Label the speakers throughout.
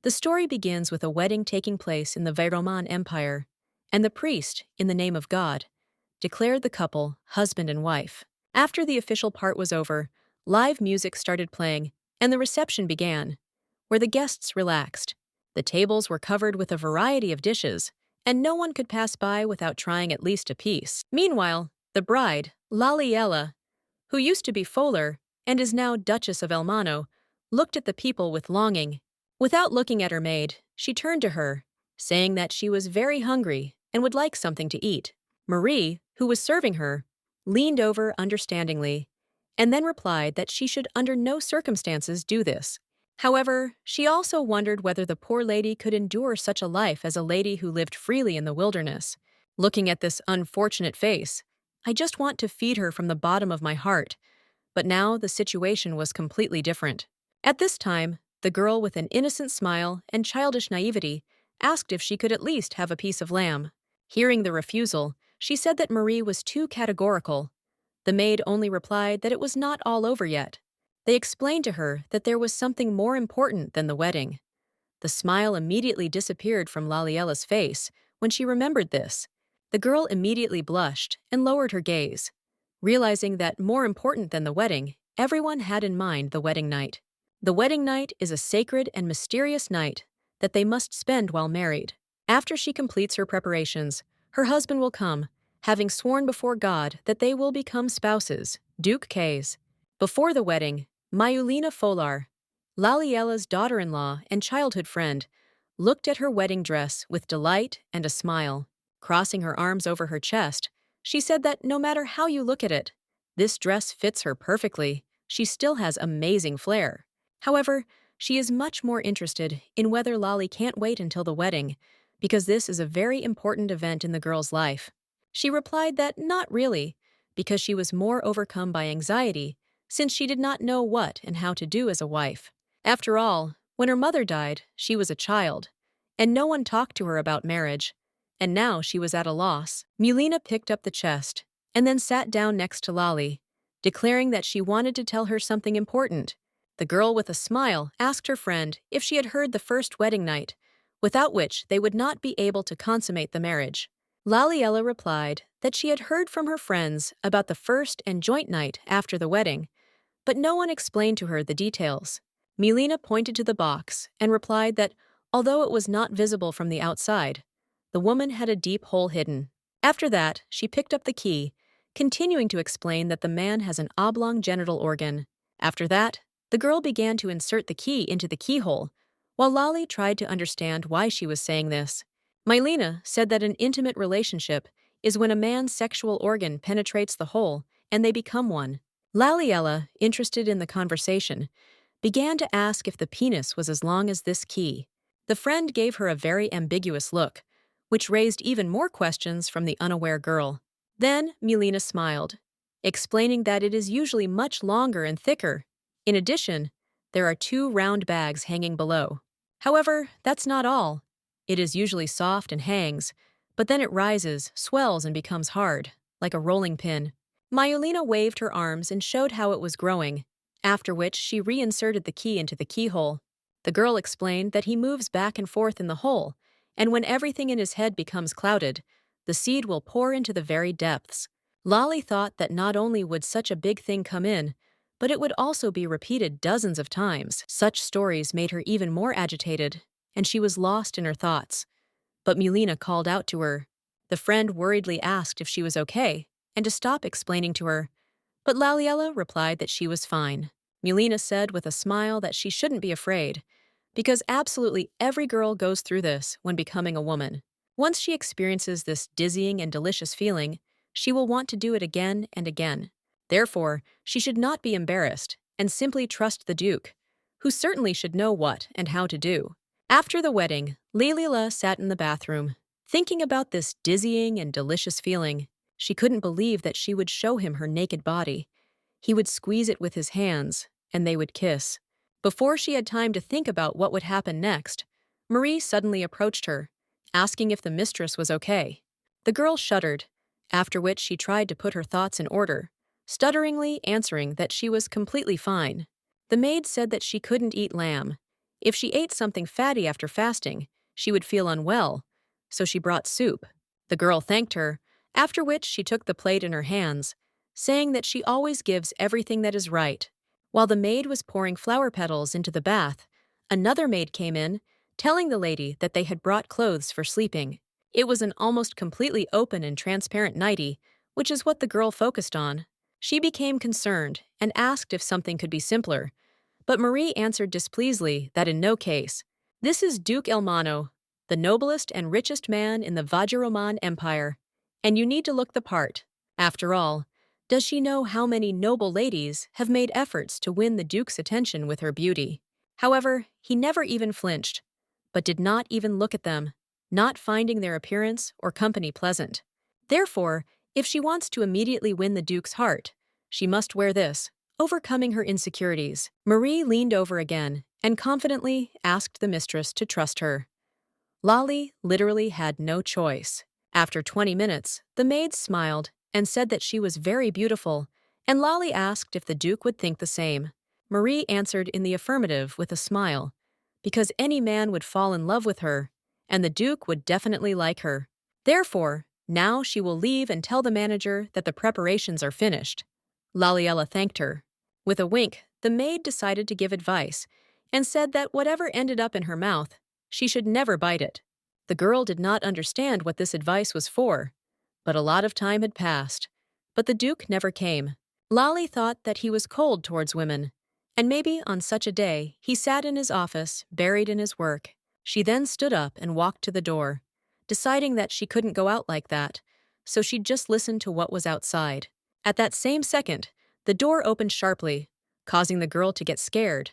Speaker 1: The story begins with a wedding taking place in the Vairoman Empire, and the priest, in the name of God, declared the couple husband and wife. After the official part was over, live music started playing, and the reception began, where the guests relaxed. The tables were covered with a variety of dishes, and no one could pass by without trying at least a piece. Meanwhile, the bride, Laliella, who used to be Fowler and is now Duchess of Elmano, looked at the people with longing. Without looking at her maid, she turned to her, saying that she was very hungry and would like something to eat. Marie, who was serving her, leaned over understandingly, and then replied that she should under no circumstances do this. However, she also wondered whether the poor lady could endure such a life as a lady who lived freely in the wilderness. Looking at this unfortunate face, I just want to feed her from the bottom of my heart. But now the situation was completely different. At this time, the girl with an innocent smile and childish naivety asked if she could at least have a piece of lamb. Hearing the refusal, she said that Marie was too categorical. The maid only replied that it was not all over yet. They explained to her that there was something more important than the wedding. The smile immediately disappeared from Laliella's face when she remembered this. The girl immediately blushed and lowered her gaze, realizing that more important than the wedding, everyone had in mind the wedding night. The wedding night is a sacred and mysterious night that they must spend while married. After she completes her preparations, her husband will come, having sworn before God that they will become spouses, Duke Elmano. Before the wedding, Mayulina Folar, Laliella's daughter-in-law and childhood friend, looked at her wedding dress with delight and a smile. Crossing her arms over her chest, she said that no matter how you look at it, this dress fits her perfectly. She still has amazing flair. However, she is much more interested in whether Lali can't wait until the wedding, because this is a very important event in the girl's life. She replied that not really, because she was more overcome by anxiety, since she did not know what and how to do as a wife. After all, when her mother died, she was a child, and no one talked to her about marriage, and now she was at a loss. Mulina picked up the chest and then sat down next to Lali, declaring that she wanted to tell her something important. The girl with a smile asked her friend if she had heard the first wedding night, without which they would not be able to consummate the marriage. Laliella replied that she had heard from her friends about the first and joint night after the wedding, but no one explained to her the details. Mulina pointed to the box and replied that, although it was not visible from the outside, the woman had a deep hole hidden. After that, she picked up the key, continuing to explain that the man has an oblong genital organ. After that, the girl began to insert the key into the keyhole, while Lali tried to understand why she was saying this. Mylena said that an intimate relationship is when a man's sexual organ penetrates the hole and they become one. Laliella, interested in the conversation, began to ask if the penis was as long as this key. The friend gave her a very ambiguous look, which raised even more questions from the unaware girl. Then Mulina smiled, explaining that it is usually much longer and thicker. In addition, there are 2 round bags hanging below. However, that's not all. It is usually soft and hangs, but then it rises, swells, and becomes hard, like a rolling pin. Mayulina waved her arms and showed how it was growing, after which she reinserted the key into the keyhole. The girl explained that he moves back and forth in the hole, and when everything in his head becomes clouded, the seed will pour into the very depths. Lali thought that not only would such a big thing come in, but it would also be repeated dozens of times. Such stories made her even more agitated, and she was lost in her thoughts. But Mulina called out to her. The friend worriedly asked if she was okay, and to stop explaining to her. But Laliella replied that she was fine. Mulina said with a smile that she shouldn't be afraid, because absolutely every girl goes through this when becoming a woman. Once she experiences this dizzying and delicious feeling, she will want to do it again and again. Therefore, she should not be embarrassed and simply trust the Duke, who certainly should know what and how to do. After the wedding, Laliella sat in the bathroom, thinking about this dizzying and delicious feeling. She couldn't believe that she would show him her naked body. He would squeeze it with his hands, and they would kiss. Before she had time to think about what would happen next, Marie suddenly approached her, asking if the mistress was okay. The girl shuddered, after which she tried to put her thoughts in order, stutteringly answering that she was completely fine. The maid said that she couldn't eat lamb. If she ate something fatty after fasting, she would feel unwell, so she brought soup. The girl thanked her, after which she took the plate in her hands, saying that she always gives everything that is right. While the maid was pouring flower petals into the bath, another maid came in, telling the lady that they had brought clothes for sleeping. It was an almost completely open and transparent nightie, which is what the girl focused on. She became concerned and asked if something could be simpler, but Marie answered displeasedly that in no case. This is Duke Elmano, the noblest and richest man in the Vajraman Empire, and you need to look the part. After all, does she know how many noble ladies have made efforts to win the Duke's attention with her beauty? However, he never even flinched, but did not even look at them, not finding their appearance or company pleasant. Therefore, if she wants to immediately win the Duke's heart, she must wear this, overcoming her insecurities. Marie leaned over again and confidently asked the mistress to trust her. Lali literally had no choice. After 20 minutes, the maid smiled and said that she was very beautiful, and Lali asked if the Duke would think the same. Marie answered in the affirmative with a smile, because any man would fall in love with her, and the Duke would definitely like her. Therefore, now she will leave and tell the manager that the preparations are finished. Laliella thanked her. With a wink, the maid decided to give advice, and said that whatever ended up in her mouth, she should never bite it. The girl did not understand what this advice was for, but a lot of time had passed. But the Duke never came. Lali thought that he was cold towards women, and maybe on such a day he sat in his office, buried in his work. She then stood up and walked to the door, deciding that she couldn't go out like that, so she'd just listen to what was outside. At that same second, the door opened sharply, causing the girl to get scared,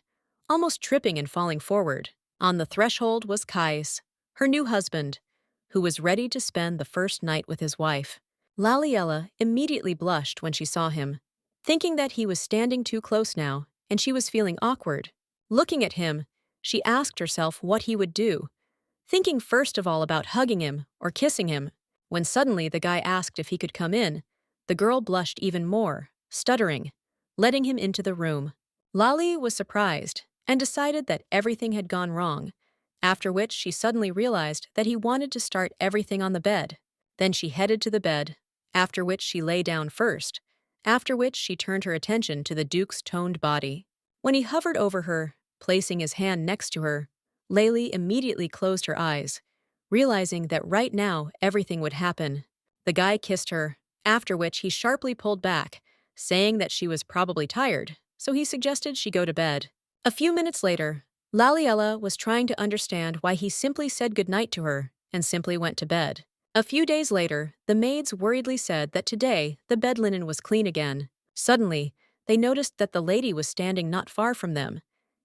Speaker 1: almost tripping and falling forward. On the threshold was Kais, her new husband, who was ready to spend the first night with his wife. Laliella immediately blushed when she saw him, thinking that he was standing too close now, and she was feeling awkward. Looking at him, she asked herself what he would do, thinking first of all about hugging him or kissing him. When suddenly the guy asked if he could come in, the girl blushed even more, stuttering, letting him into the room. Lali was surprised and decided that everything had gone wrong, after which she suddenly realized that he wanted to start everything on the bed. Then she headed to the bed, after which she lay down first, after which she turned her attention to the Duke's toned body. When he hovered over her, placing his hand next to her, Lali immediately closed her eyes, realizing that right now everything would happen. The guy kissed her, after which he sharply pulled back, saying that she was probably tired, so he suggested she go to bed. A few minutes later, Laliella was trying to understand why he simply said goodnight to her and simply went to bed. A few days later, the maids worriedly said that today the bed linen was clean again. Suddenly, they noticed that the lady was standing not far from them,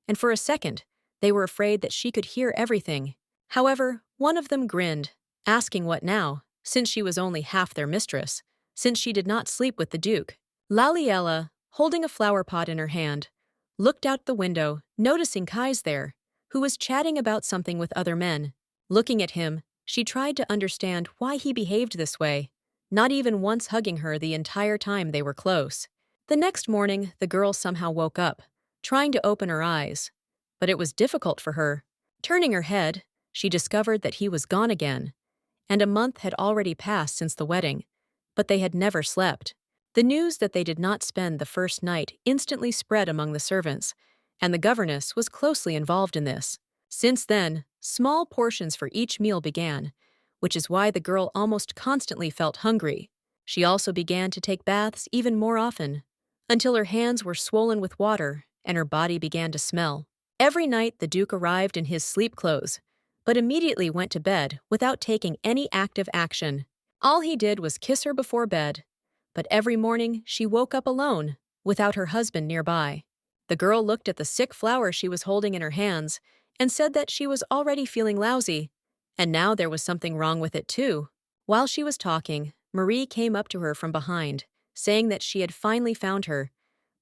Speaker 1: and for a second, they were afraid that she could hear everything. However, one of them grinned, asking what now, since she was only half their mistress, since she did not sleep with the Duke. Laliella, holding a flower pot in her hand, looked out the window, noticing Kais there, who was chatting about something with other men. Looking at him, she tried to understand why he behaved this way, not even once hugging her the entire time they were close. The next morning, the girl somehow woke up, trying to open her eyes, but it was difficult for her. Turning her head, she discovered that he was gone again, and a month had already passed since the wedding, but they had never slept. The news that they did not spend the first night instantly spread among the servants, and the governess was closely involved in this. Since then, small portions for each meal began, which is why the girl almost constantly felt hungry. She also began to take baths even more often, until her hands were swollen with water and her body began to smell. Every night the Duke arrived in his sleep clothes, but immediately went to bed without taking any active action. All he did was kiss her before bed, but every morning she woke up alone, without her husband nearby. The girl looked at the sick flower she was holding in her hands and said that she was already feeling lousy, and now there was something wrong with it too. While she was talking, Marie came up to her from behind, saying that she had finally found her,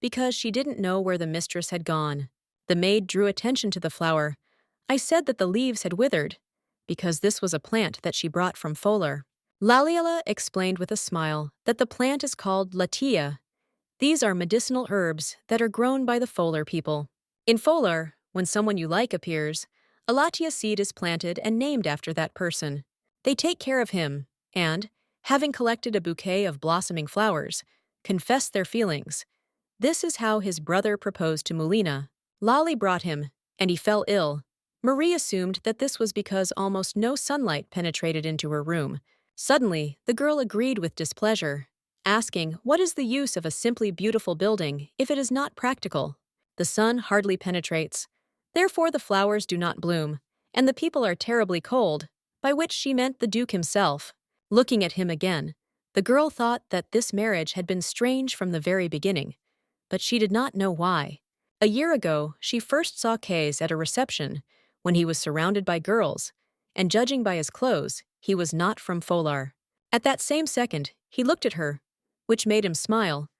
Speaker 1: because she didn't know where the mistress had gone. The maid drew attention to the flower. I said that the leaves had withered, because this was a plant that she brought from Folar. Laliella explained with a smile that the plant is called Laliella. These are medicinal herbs that are grown by the Folar people. In Folar, when someone you like appears, a Laliella seed is planted and named after that person. They take care of him, and, having collected a bouquet of blossoming flowers, confess their feelings. This is how his brother proposed to Mulina. Lali brought him, and he fell ill. Marie assumed that this was because almost no sunlight penetrated into her room. Suddenly, the girl agreed with displeasure, asking, "What is the use of a simply beautiful building if it is not practical? The sun hardly penetrates. Therefore the flowers do not bloom, and the people are terribly cold," by which she meant the Duke himself. Looking at him again, the girl thought that this marriage had been strange from the very beginning, but she did not know why. A year ago, she first saw Kays at a reception when he was surrounded by girls, and judging by his clothes, he was not from Folar. At that same second, he looked at her, which made him smile,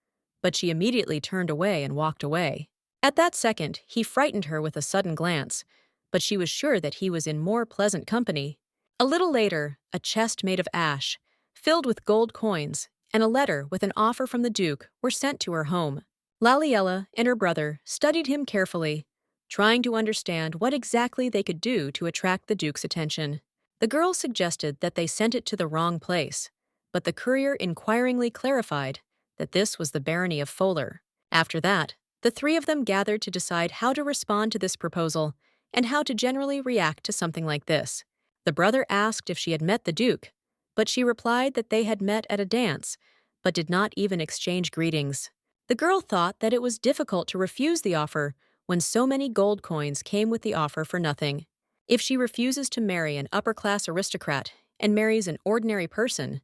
Speaker 1: but she immediately turned away and walked away. At that second, he frightened her with a sudden glance, but she was sure that he was in more pleasant company. A little later, a chest made of ash, filled with gold coins, and a letter with an offer from the Duke were sent to her home. Laliella and her brother studied him carefully, trying to understand what exactly they could do to attract the Duke's attention. The girl suggested that they sent it to the wrong place, but the courier inquiringly clarified that this was the barony of Folar. After that, the three of them gathered to decide how to respond to this proposal and how to generally react to something like this. The brother asked if she had met the Duke, but she replied that they had met at a dance, but did not even exchange greetings. The girl thought that it was difficult to refuse the offer when so many gold coins came with the offer for nothing. If she refuses to marry an upper-class aristocrat and marries an ordinary person,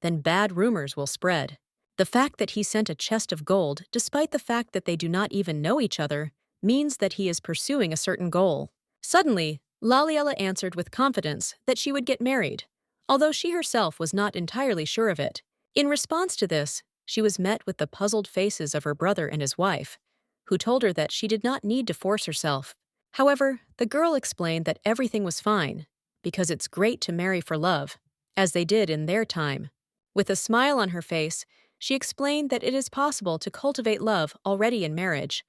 Speaker 1: then bad rumors will spread. The fact that he sent a chest of gold, despite the fact that they do not even know each other, means that he is pursuing a certain goal. Suddenly, Laliella answered with confidence that she would get married, although she herself was not entirely sure of it. In response to this, she was met with the puzzled faces of her brother and his wife, who told her that she did not need to force herself. However, the girl explained that everything was fine, because it's great to marry for love, as they did in their time. With a smile on her face, she explained that it is possible to cultivate love already in marriage,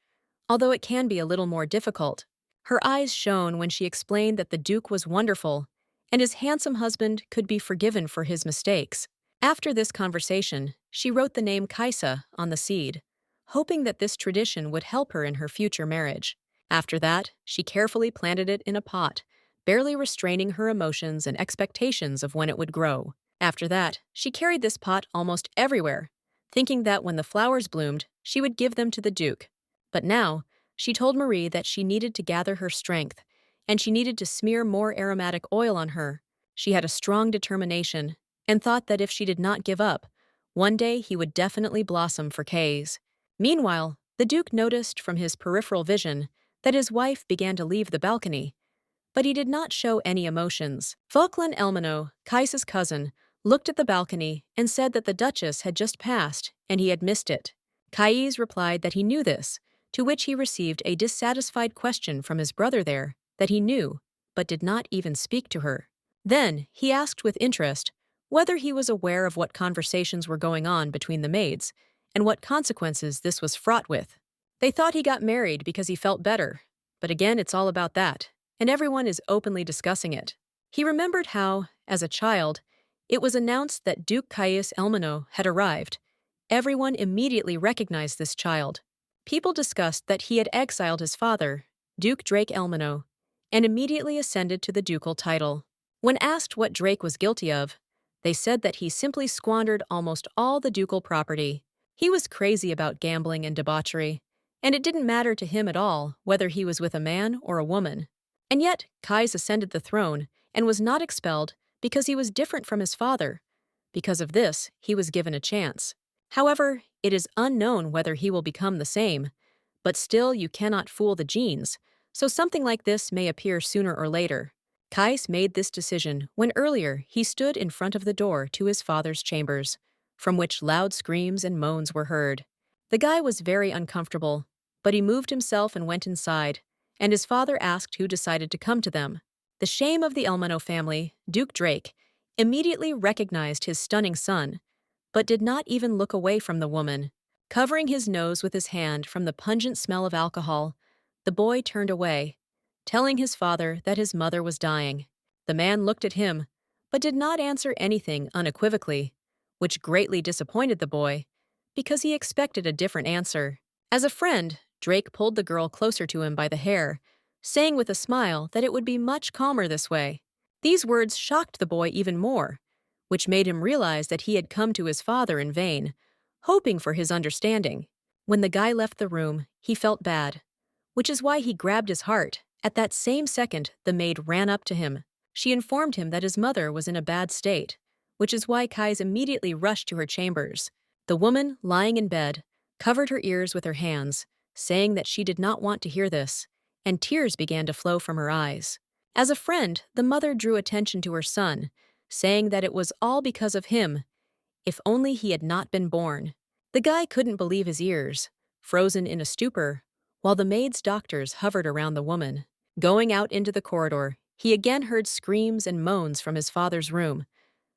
Speaker 1: although it can be a little more difficult. Her eyes shone when she explained that the Duke was wonderful, and his handsome husband could be forgiven for his mistakes. After this conversation, she wrote the name Kaisa on the seed, hoping that this tradition would help her in her future marriage. After that, she carefully planted it in a pot, barely restraining her emotions and expectations of when it would grow. After that, she carried this pot almost everywhere, thinking that when the flowers bloomed, she would give them to the Duke. But now, she told Marie that she needed to gather her strength, and she needed to smear more aromatic oil on her. She had a strong determination, and thought that if she did not give up, one day he would definitely blossom for Kays. Meanwhile, the Duke noticed from his peripheral vision that his wife began to leave the balcony, but he did not show any emotions. Duke Elmano, Kaisa's cousin, looked at the balcony and said that the Duchess had just passed and he had missed it. Kays replied that he knew this, to which he received a dissatisfied question from his brother there that he knew, but did not even speak to her. Then he asked with interest whether he was aware of what conversations were going on between the maids and what consequences this was fraught with. They thought he got married because he felt better, but again it's all about that, and everyone is openly discussing it. He remembered how, as a child, it was announced that Duke Elmano had arrived. Everyone immediately recognized this child. People discussed that he had exiled his father, Duke Drake Elmano, and immediately ascended to the ducal title. When asked what Drake was guilty of, they said that he simply squandered almost all the ducal property. He was crazy about gambling and debauchery, and it didn't matter to him at all whether he was with a man or a woman. And yet, Kays ascended the throne and was not expelled because he was different from his father. Because of this, he was given a chance. However, it is unknown whether he will become the same, but still you cannot fool the genes, so something like this may appear sooner or later. Kays made this decision when earlier he stood in front of the door to his father's chambers, from which loud screams and moans were heard. The guy was very uncomfortable, but he moved himself and went inside, and his father asked who decided to come to them. The shame of the Elmano family, Duke Drake, immediately recognized his stunning son, but did not even look away from the woman. Covering his nose with his hand from the pungent smell of alcohol, the boy turned away, telling his father that his mother was dying. The man looked at him, but did not answer anything unequivocally, which greatly disappointed the boy, because he expected a different answer. As a friend, Drake pulled the girl closer to him by the hair, saying with a smile that it would be much calmer this way. These words shocked the boy even more, which made him realize that he had come to his father in vain, hoping for his understanding. When the guy left the room, he felt bad, which is why he grabbed his heart. At that same second, the maid ran up to him. She informed him that his mother was in a bad state, which is why Kais immediately rushed to her chambers. The woman, lying in bed, covered her ears with her hands, saying that she did not want to hear this, and tears began to flow from her eyes. As a friend, the mother drew attention to her son, saying that it was all because of him, if only he had not been born. The guy couldn't believe his ears, frozen in a stupor, while the maid's doctors hovered around the woman. Going out into the corridor, he again heard screams and moans from his father's room,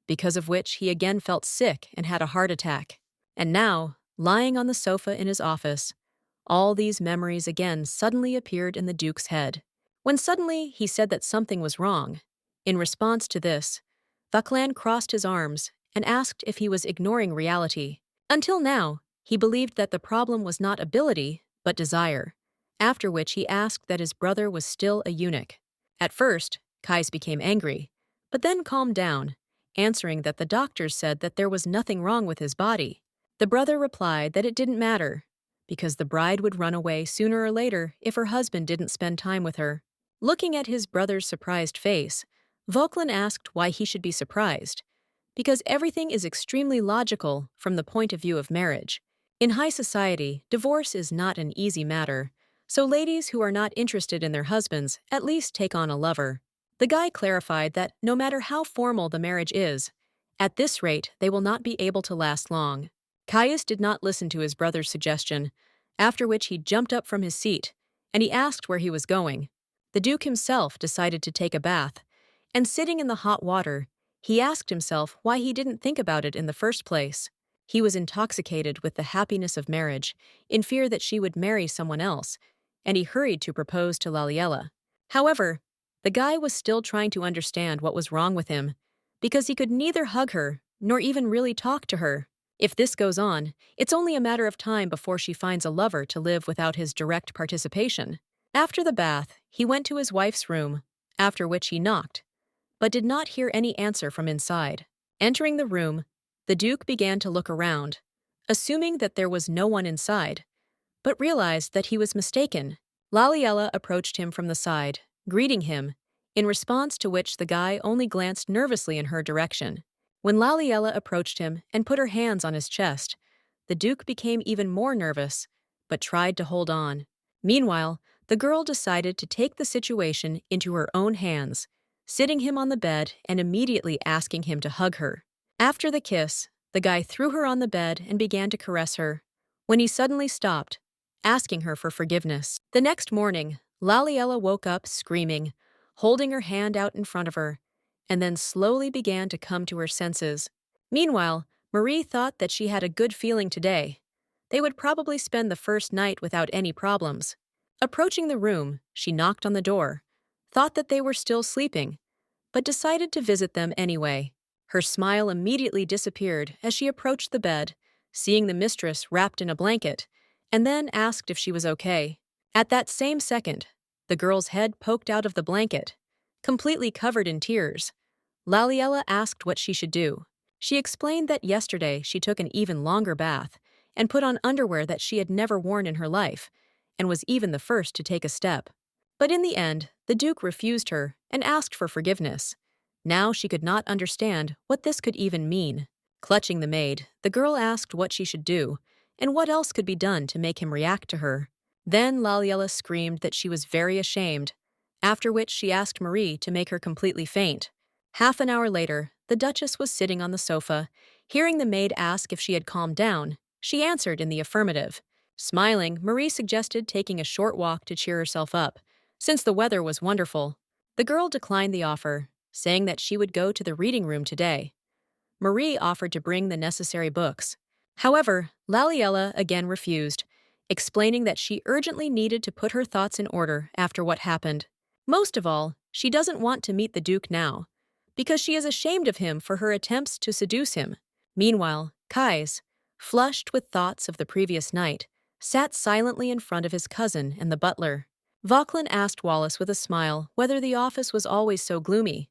Speaker 1: because of which he again felt sick and had a heart attack. And now, lying on the sofa in his office, all these memories again suddenly appeared in the Duke's head. When suddenly he said that something was wrong. In response to this, Vaklan crossed his arms and asked if he was ignoring reality. Until now, he believed that the problem was not ability, but desire, after which he asked that his brother was still a eunuch. At first, Kais became angry, but then calmed down, answering that the doctors said that there was nothing wrong with his body. The brother replied that it didn't matter, because the bride would run away sooner or later if her husband didn't spend time with her. Looking at his brother's surprised face, Volklin asked why he should be surprised, because everything is extremely logical from the point of view of marriage. In high society, divorce is not an easy matter, so ladies who are not interested in their husbands at least take on a lover. The guy clarified that no matter how formal the marriage is, at this rate they will not be able to last long. Caius did not listen to his brother's suggestion, after which he jumped up from his seat, and he asked where he was going. The Duke himself decided to take a bath, and sitting in the hot water, he asked himself why he didn't think about it in the first place. He was intoxicated with the happiness of marriage, in fear that she would marry someone else, and he hurried to propose to Laliella. However, the guy was still trying to understand what was wrong with him, because he could neither hug her nor even really talk to her. If this goes on, it's only a matter of time before she finds a lover to live without his direct participation. After the bath, he went to his wife's room, after which he knocked, but did not hear any answer from inside. Entering the room, the Duke began to look around, assuming that there was no one inside, but realized that he was mistaken. Laliella approached him from the side, greeting him, in response to which the guy only glanced nervously in her direction. When Laliella approached him and put her hands on his chest, the Duke became even more nervous, but tried to hold on. Meanwhile, the girl decided to take the situation into her own hands, sitting him on the bed and immediately asking him to hug her. After the kiss, the guy threw her on the bed and began to caress her, when he suddenly stopped, asking her for forgiveness. The next morning, Laliella woke up screaming, holding her hand out in front of her, and then slowly began to come to her senses. Meanwhile, Marie thought that she had a good feeling today. They would probably spend the first night without any problems. Approaching the room, she knocked on the door, thought that they were still sleeping, but decided to visit them anyway. Her smile immediately disappeared as she approached the bed, seeing the mistress wrapped in a blanket, and then asked if she was okay. At that same second, the girl's head poked out of the blanket, completely covered in tears. Laliella asked what she should do. She explained that yesterday she took an even longer bath and put on underwear that she had never worn in her life, and was even the first to take a step. But in the end, the Duke refused her and asked for forgiveness. Now she could not understand what this could even mean. Clutching the maid, the girl asked what she should do, and what else could be done to make him react to her. Then Laliella screamed that she was very ashamed, after which she asked Marie to make her completely faint. Half an hour later, the Duchess was sitting on the sofa. Hearing the maid ask if she had calmed down, she answered in the affirmative. Smiling, Marie suggested taking a short walk to cheer herself up, since the weather was wonderful. The girl declined the offer, saying that she would go to the reading room today. Marie offered to bring the necessary books. However, Laliella again refused, explaining that she urgently needed to put her thoughts in order after what happened. Most of all, she doesn't want to meet the Duke now, because she is ashamed of him for her attempts to seduce him. Meanwhile, Kais, flushed with thoughts of the previous night, sat silently in front of his cousin and the butler. Vauquelin asked Wallace with a smile whether the office was always so gloomy,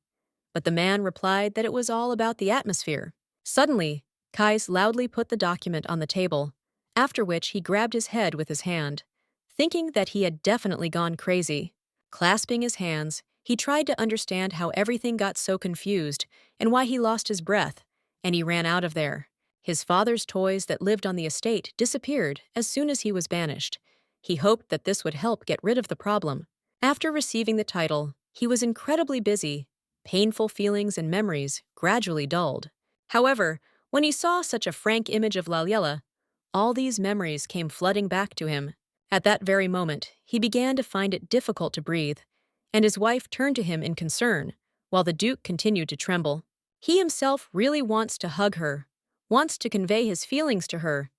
Speaker 1: but the man replied that it was all about the atmosphere. Suddenly, Kais loudly put the document on the table, after which he grabbed his head with his hand, thinking that he had definitely gone crazy. Clasping his hands, he tried to understand how everything got so confused and why he lost his breath, and he ran out of there. His father's toys that lived on the estate disappeared as soon as he was banished. He hoped that this would help get rid of the problem. After receiving the title, he was incredibly busy. Painful feelings and memories gradually dulled. However, when he saw such a frank image of Laliella, all these memories came flooding back to him. At that very moment, he began to find it difficult to breathe, and his wife turned to him in concern, while the Duke continued to tremble. He himself really wants to hug her, wants to convey his feelings to her,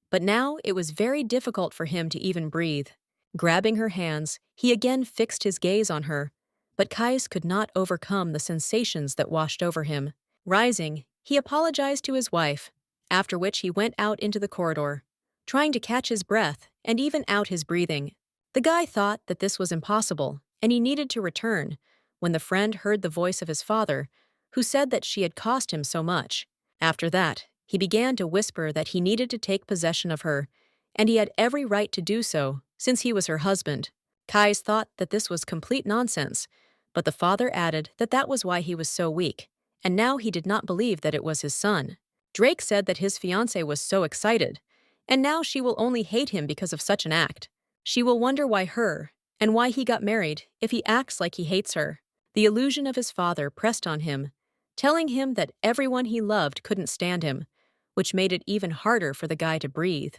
Speaker 1: but now it was very difficult for him to even breathe. Grabbing her hands, he again fixed his gaze on her, but Kais could not overcome the sensations that washed over him. Rising, he apologized to his wife, after which he went out into the corridor, trying to catch his breath and even out his breathing. The guy thought that this was impossible, and he needed to return, when the friend heard the voice of his father, who said that she had cost him so much. After that, he began to whisper that he needed to take possession of her, and he had every right to do so, since he was her husband. Kais thought that this was complete nonsense, but the father added that that was why he was so weak, and now he did not believe that it was his son. Drake said that his fiancée was so excited, and now she will only hate him because of such an act. She will wonder why her, and why he got married if he acts like he hates her. The illusion of his father pressed on him, telling him that everyone he loved couldn't stand him, which made it even harder for the guy to breathe.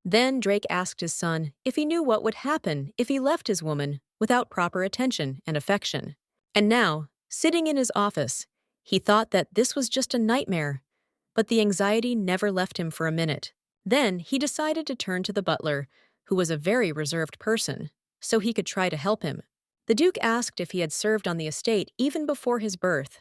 Speaker 1: Then Drake asked his son if he knew what would happen if he left his woman without proper attention and affection. And now, sitting in his office, he thought that this was just a nightmare, but the anxiety never left him for a minute. Then he decided to turn to the butler, who was a very reserved person, so he could try to help him. The Duke asked if he had served on the estate even before his birth.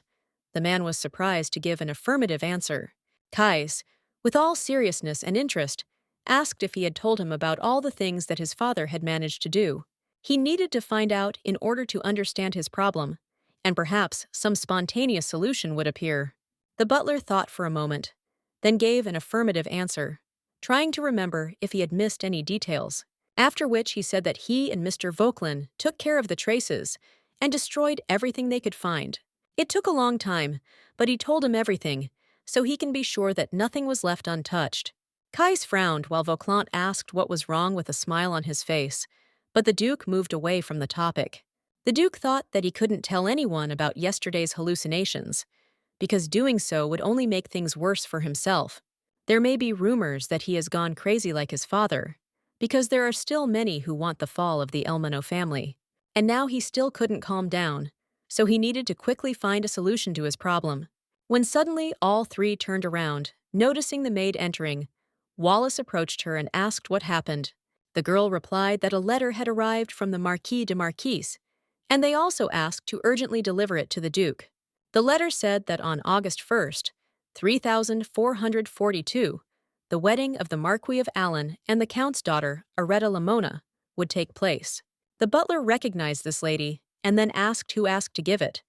Speaker 1: The man was surprised to give an affirmative answer. Kais, with all seriousness and interest, asked if he had told him about all the things that his father had managed to do. He needed to find out in order to understand his problem, and perhaps some spontaneous solution would appear. The butler thought for a moment, then gave an affirmative answer, trying to remember if he had missed any details, after which he said that he and Mr. Vauquelin took care of the traces and destroyed everything they could find. It took a long time, but he told him everything, so he can be sure that nothing was left untouched. Kais frowned while Vauquelin asked what was wrong with a smile on his face, but the Duke moved away from the topic. The Duke thought that he couldn't tell anyone about yesterday's hallucinations, because doing so would only make things worse for himself. There may be rumors that he has gone crazy like his father, because there are still many who want the fall of the Elmano family. And now he still couldn't calm down, so he needed to quickly find a solution to his problem. When suddenly all three turned around, noticing the maid entering, Wallace approached her and asked what happened. The girl replied that a letter had arrived from the Marquis de Marquise, and they also asked to urgently deliver it to the Duke. The letter said that on August 1st, 3442, the wedding of the Marquis of Allen and the Count's daughter, Areta Lamona, would take place. The butler recognized this lady and then asked who asked to give it,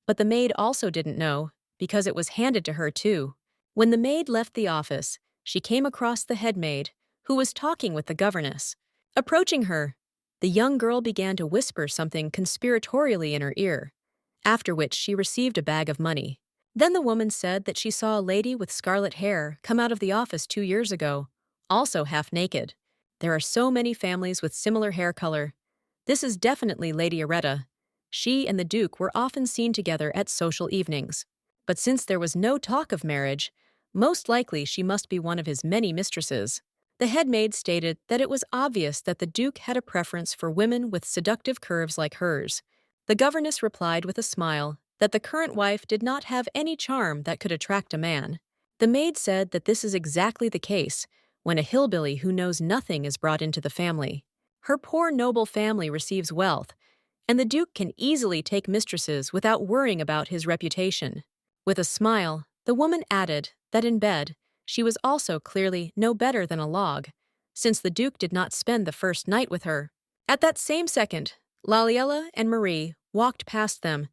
Speaker 1: but the maid also didn't know because it was handed to her too. When the maid left the office, she came across the head maid, who was talking with the governess. Approaching her, the young girl began to whisper something conspiratorially in her ear, after which she received a bag of money. Then the woman said that she saw a lady with scarlet hair come out of the office 2 years ago, also half naked. There are so many families with similar hair color. This is definitely Lady Areta. She and the Duke were often seen together at social evenings. But since there was no talk of marriage, most likely she must be one of his many mistresses. The head maid stated that it was obvious that the Duke had a preference for women with seductive curves like hers. The governess replied with a smile that the current wife did not have any charm that could attract a man. The maid said that this is exactly the case when a hillbilly who knows nothing is brought into the family. Her poor noble family receives wealth, and the Duke can easily take mistresses without worrying about his reputation. With a smile, the woman added that in bed, she was also clearly no better than a log, since the Duke did not spend the first night with her. At that same second, Laliella and Marie walked past them,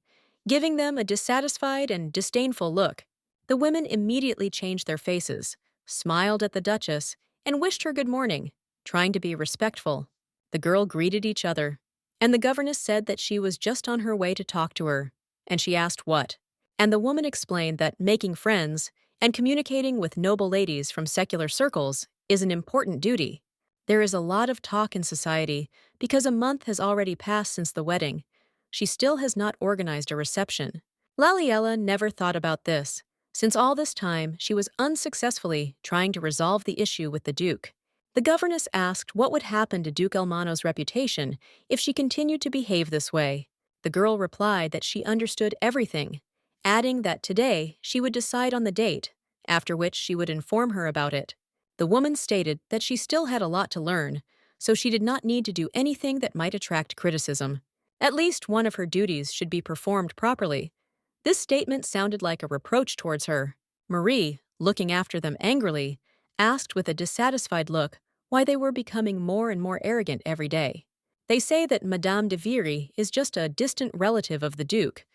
Speaker 1: giving them a dissatisfied and disdainful look. The women immediately changed their faces, smiled at the Duchess, and wished her good morning, trying to be respectful. The girl greeted each other, and the governess said that she was just on her way to talk to her, and she asked what. And the woman explained that making friends and communicating with noble ladies from secular circles is an important duty. There is a lot of talk in society because a month has already passed since the wedding. She still has not organized a reception. Laliella never thought about this, since all this time she was unsuccessfully trying to resolve the issue with the Duke. The governess asked what would happen to Duke Elmano's reputation if she continued to behave this way. The girl replied that she understood everything, adding that today she would decide on the date, after which she would inform her about it. The woman stated that she still had a lot to learn, so she did not need to do anything that might attract criticism. At least one of her duties should be performed properly. This statement sounded like a reproach towards her. Marie, looking after them angrily, asked with a dissatisfied look why they were becoming more and more arrogant every day. They say that Madame de Viry is just a distant relative of the Duke,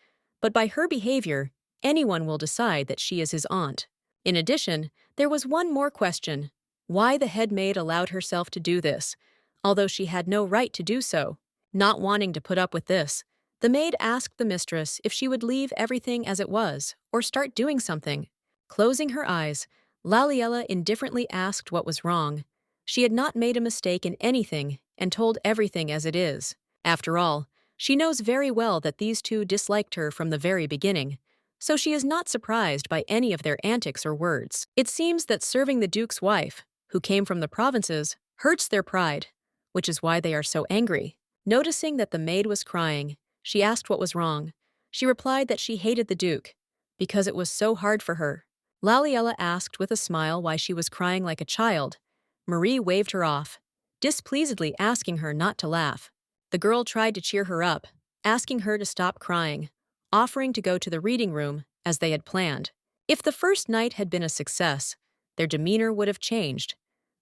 Speaker 1: but by her behavior, anyone will decide that she is his aunt. In addition, there was one more question: why the head maid allowed herself to do this, although she had no right to do so. Not wanting to put up with this, the maid asked the mistress if she would leave everything as it was or start doing something. Closing her eyes, Laliella indifferently asked what was wrong. She had not made a mistake in anything and told everything as it is. After all, she knows very well that these two disliked her from the very beginning, so she is not surprised by any of their antics or words. It seems that serving the Duke's wife, who came from the provinces, hurts their pride, which is why they are so angry. Noticing that the maid was crying, she asked what was wrong. She replied that she hated the Duke, because it was so hard for her. Laliella asked with a smile why she was crying like a child. Marie waved her off, displeasedly asking her not to laugh. The girl tried to cheer her up, asking her to stop crying, offering to go to the reading room, as they had planned. If the first night had been a success, their demeanor would have changed,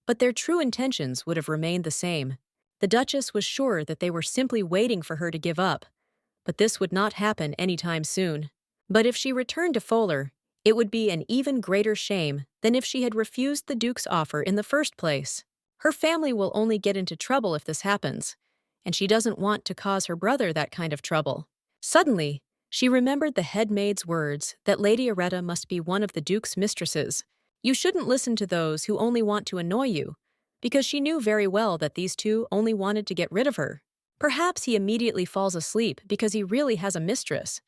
Speaker 1: but their true intentions would have remained the same. The Duchess was sure that they were simply waiting for her to give up, but this would not happen anytime soon. But if she returned to Fowler, it would be an even greater shame than if she had refused the Duke's offer in the first place. Her family will only get into trouble if this happens, and she doesn't want to cause her brother that kind of trouble. Suddenly, she remembered the head maid's words that Lady Areta must be one of the Duke's mistresses. You shouldn't listen to those who only want to annoy you, because she knew very well that these two only wanted to get rid of her. Perhaps he immediately falls asleep because he really has a mistress,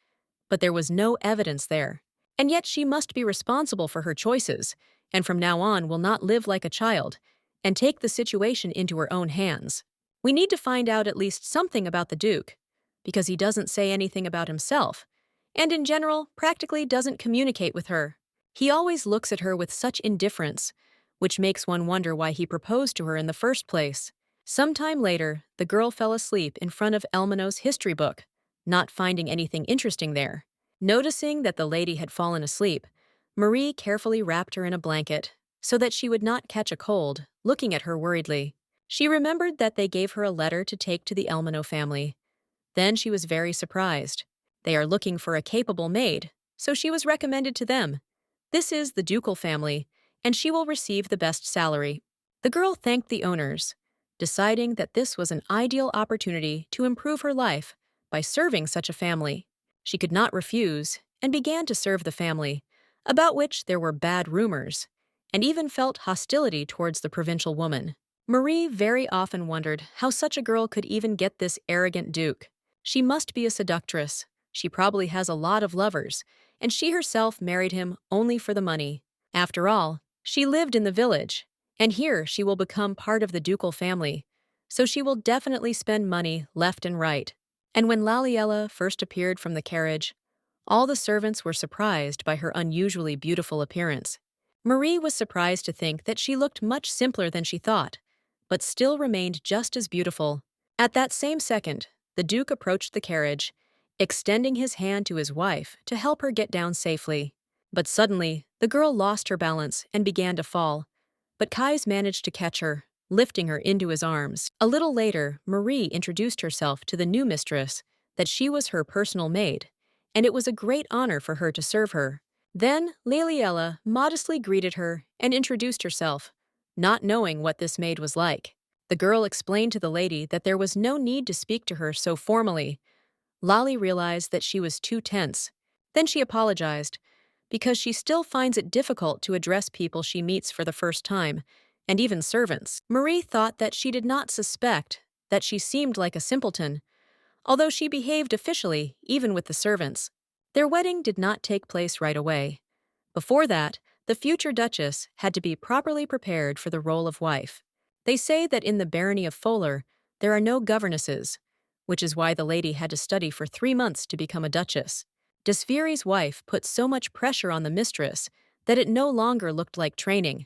Speaker 1: but there was no evidence there. And yet she must be responsible for her choices, and from now on will not live like a child, and take the situation into her own hands. We need to find out at least something about the Duke, because he doesn't say anything about himself, and in general practically doesn't communicate with her. He always looks at her with such indifference, which makes one wonder why he proposed to her in the first place. Sometime later, the girl fell asleep in front of Elmano's history book, not finding anything interesting there. Noticing that the lady had fallen asleep, Marie carefully wrapped her in a blanket so that she would not catch a cold, looking at her worriedly. She remembered that they gave her a letter to take to the Elmano family. Then she was very surprised. They are looking for a capable maid, so she was recommended to them. This is the ducal family, and she will receive the best salary. The girl thanked the owners, deciding that this was an ideal opportunity to improve her life by serving such a family. She could not refuse and began to serve the family, about which there were bad rumors, and even felt hostility towards the provincial woman. Marie very often wondered how such a girl could even get this arrogant Duke. She must be a seductress. She probably has a lot of lovers, and she herself married him only for the money. After all, she lived in the village, and here she will become part of the ducal family, so she will definitely spend money left and right. And when Laliella first appeared from the carriage, all the servants were surprised by her unusually beautiful appearance. Marie was surprised to think that she looked much simpler than she thought, but still remained just as beautiful. At that same second, the Duke approached the carriage, extending his hand to his wife to help her get down safely. But suddenly, the girl lost her balance and began to fall. But Kais managed to catch her, lifting her into his arms. A little later, Marie introduced herself to the new mistress, that she was her personal maid, and it was a great honor for her to serve her. Then Laliella modestly greeted her and introduced herself, not knowing what this maid was like. The girl explained to the lady that there was no need to speak to her so formally. Lali realized that she was too tense. Then she apologized, because she still finds it difficult to address people she meets for the first time, and even servants. Marie thought that she did not suspect that she seemed like a simpleton, although she behaved officially even with the servants. Their wedding did not take place right away. Before that, the future Duchess had to be properly prepared for the role of wife. They say that in the barony of Foler, there are no governesses, which is why the lady had to study for 3 months to become a duchess. Desfiri's wife put so much pressure on the mistress that it no longer looked like training.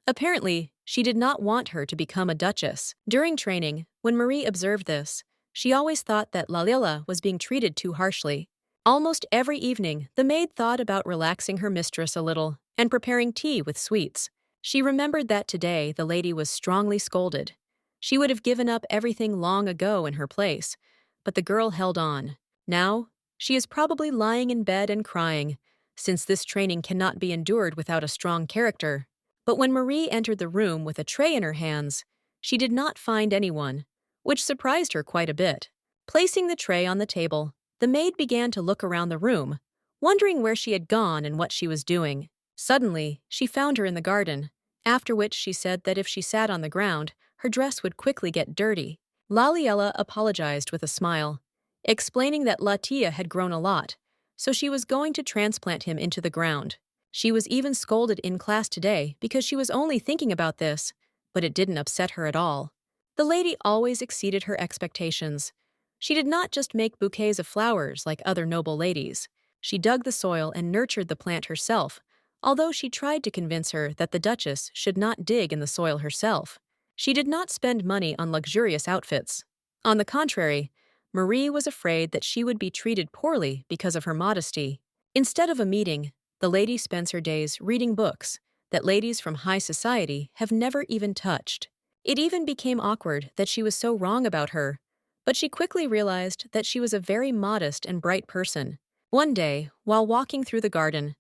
Speaker 1: Apparently, she did not want her to become a duchess. During training, when Marie observed this, she always thought that Laliella was being treated too harshly. Almost every evening, the maid thought about relaxing her mistress a little and preparing tea with sweets. She remembered that today the lady was strongly scolded. She would have given up everything long ago in her place, but the girl held on. Now, she is probably lying in bed and crying, since this training cannot be endured without a strong character. But when Marie entered the room with a tray in her hands, she did not find anyone, which surprised her quite a bit. Placing the tray on the table, the maid began to look around the room, wondering where she had gone and what she was doing. Suddenly, she found her in the garden, after which she said that if she sat on the ground, her dress would quickly get dirty. Laliella apologized with a smile, explaining that Latia had grown a lot, so she was going to transplant him into the ground. She was even scolded in class today because she was only thinking about this, but it didn't upset her at all. The lady always exceeded her expectations. She did not just make bouquets of flowers like other noble ladies. She dug the soil and nurtured the plant herself, although she tried to convince her that the Duchess should not dig in the soil herself. She did not spend money on luxurious outfits. On the contrary, Marie was afraid that she would be treated poorly because of her modesty. Instead of a meeting, the lady spends her days reading books that ladies from high society have never even touched. It even became awkward that she was so wrong about her, but she quickly realized that she was a very modest and bright person. One day, while walking through the garden,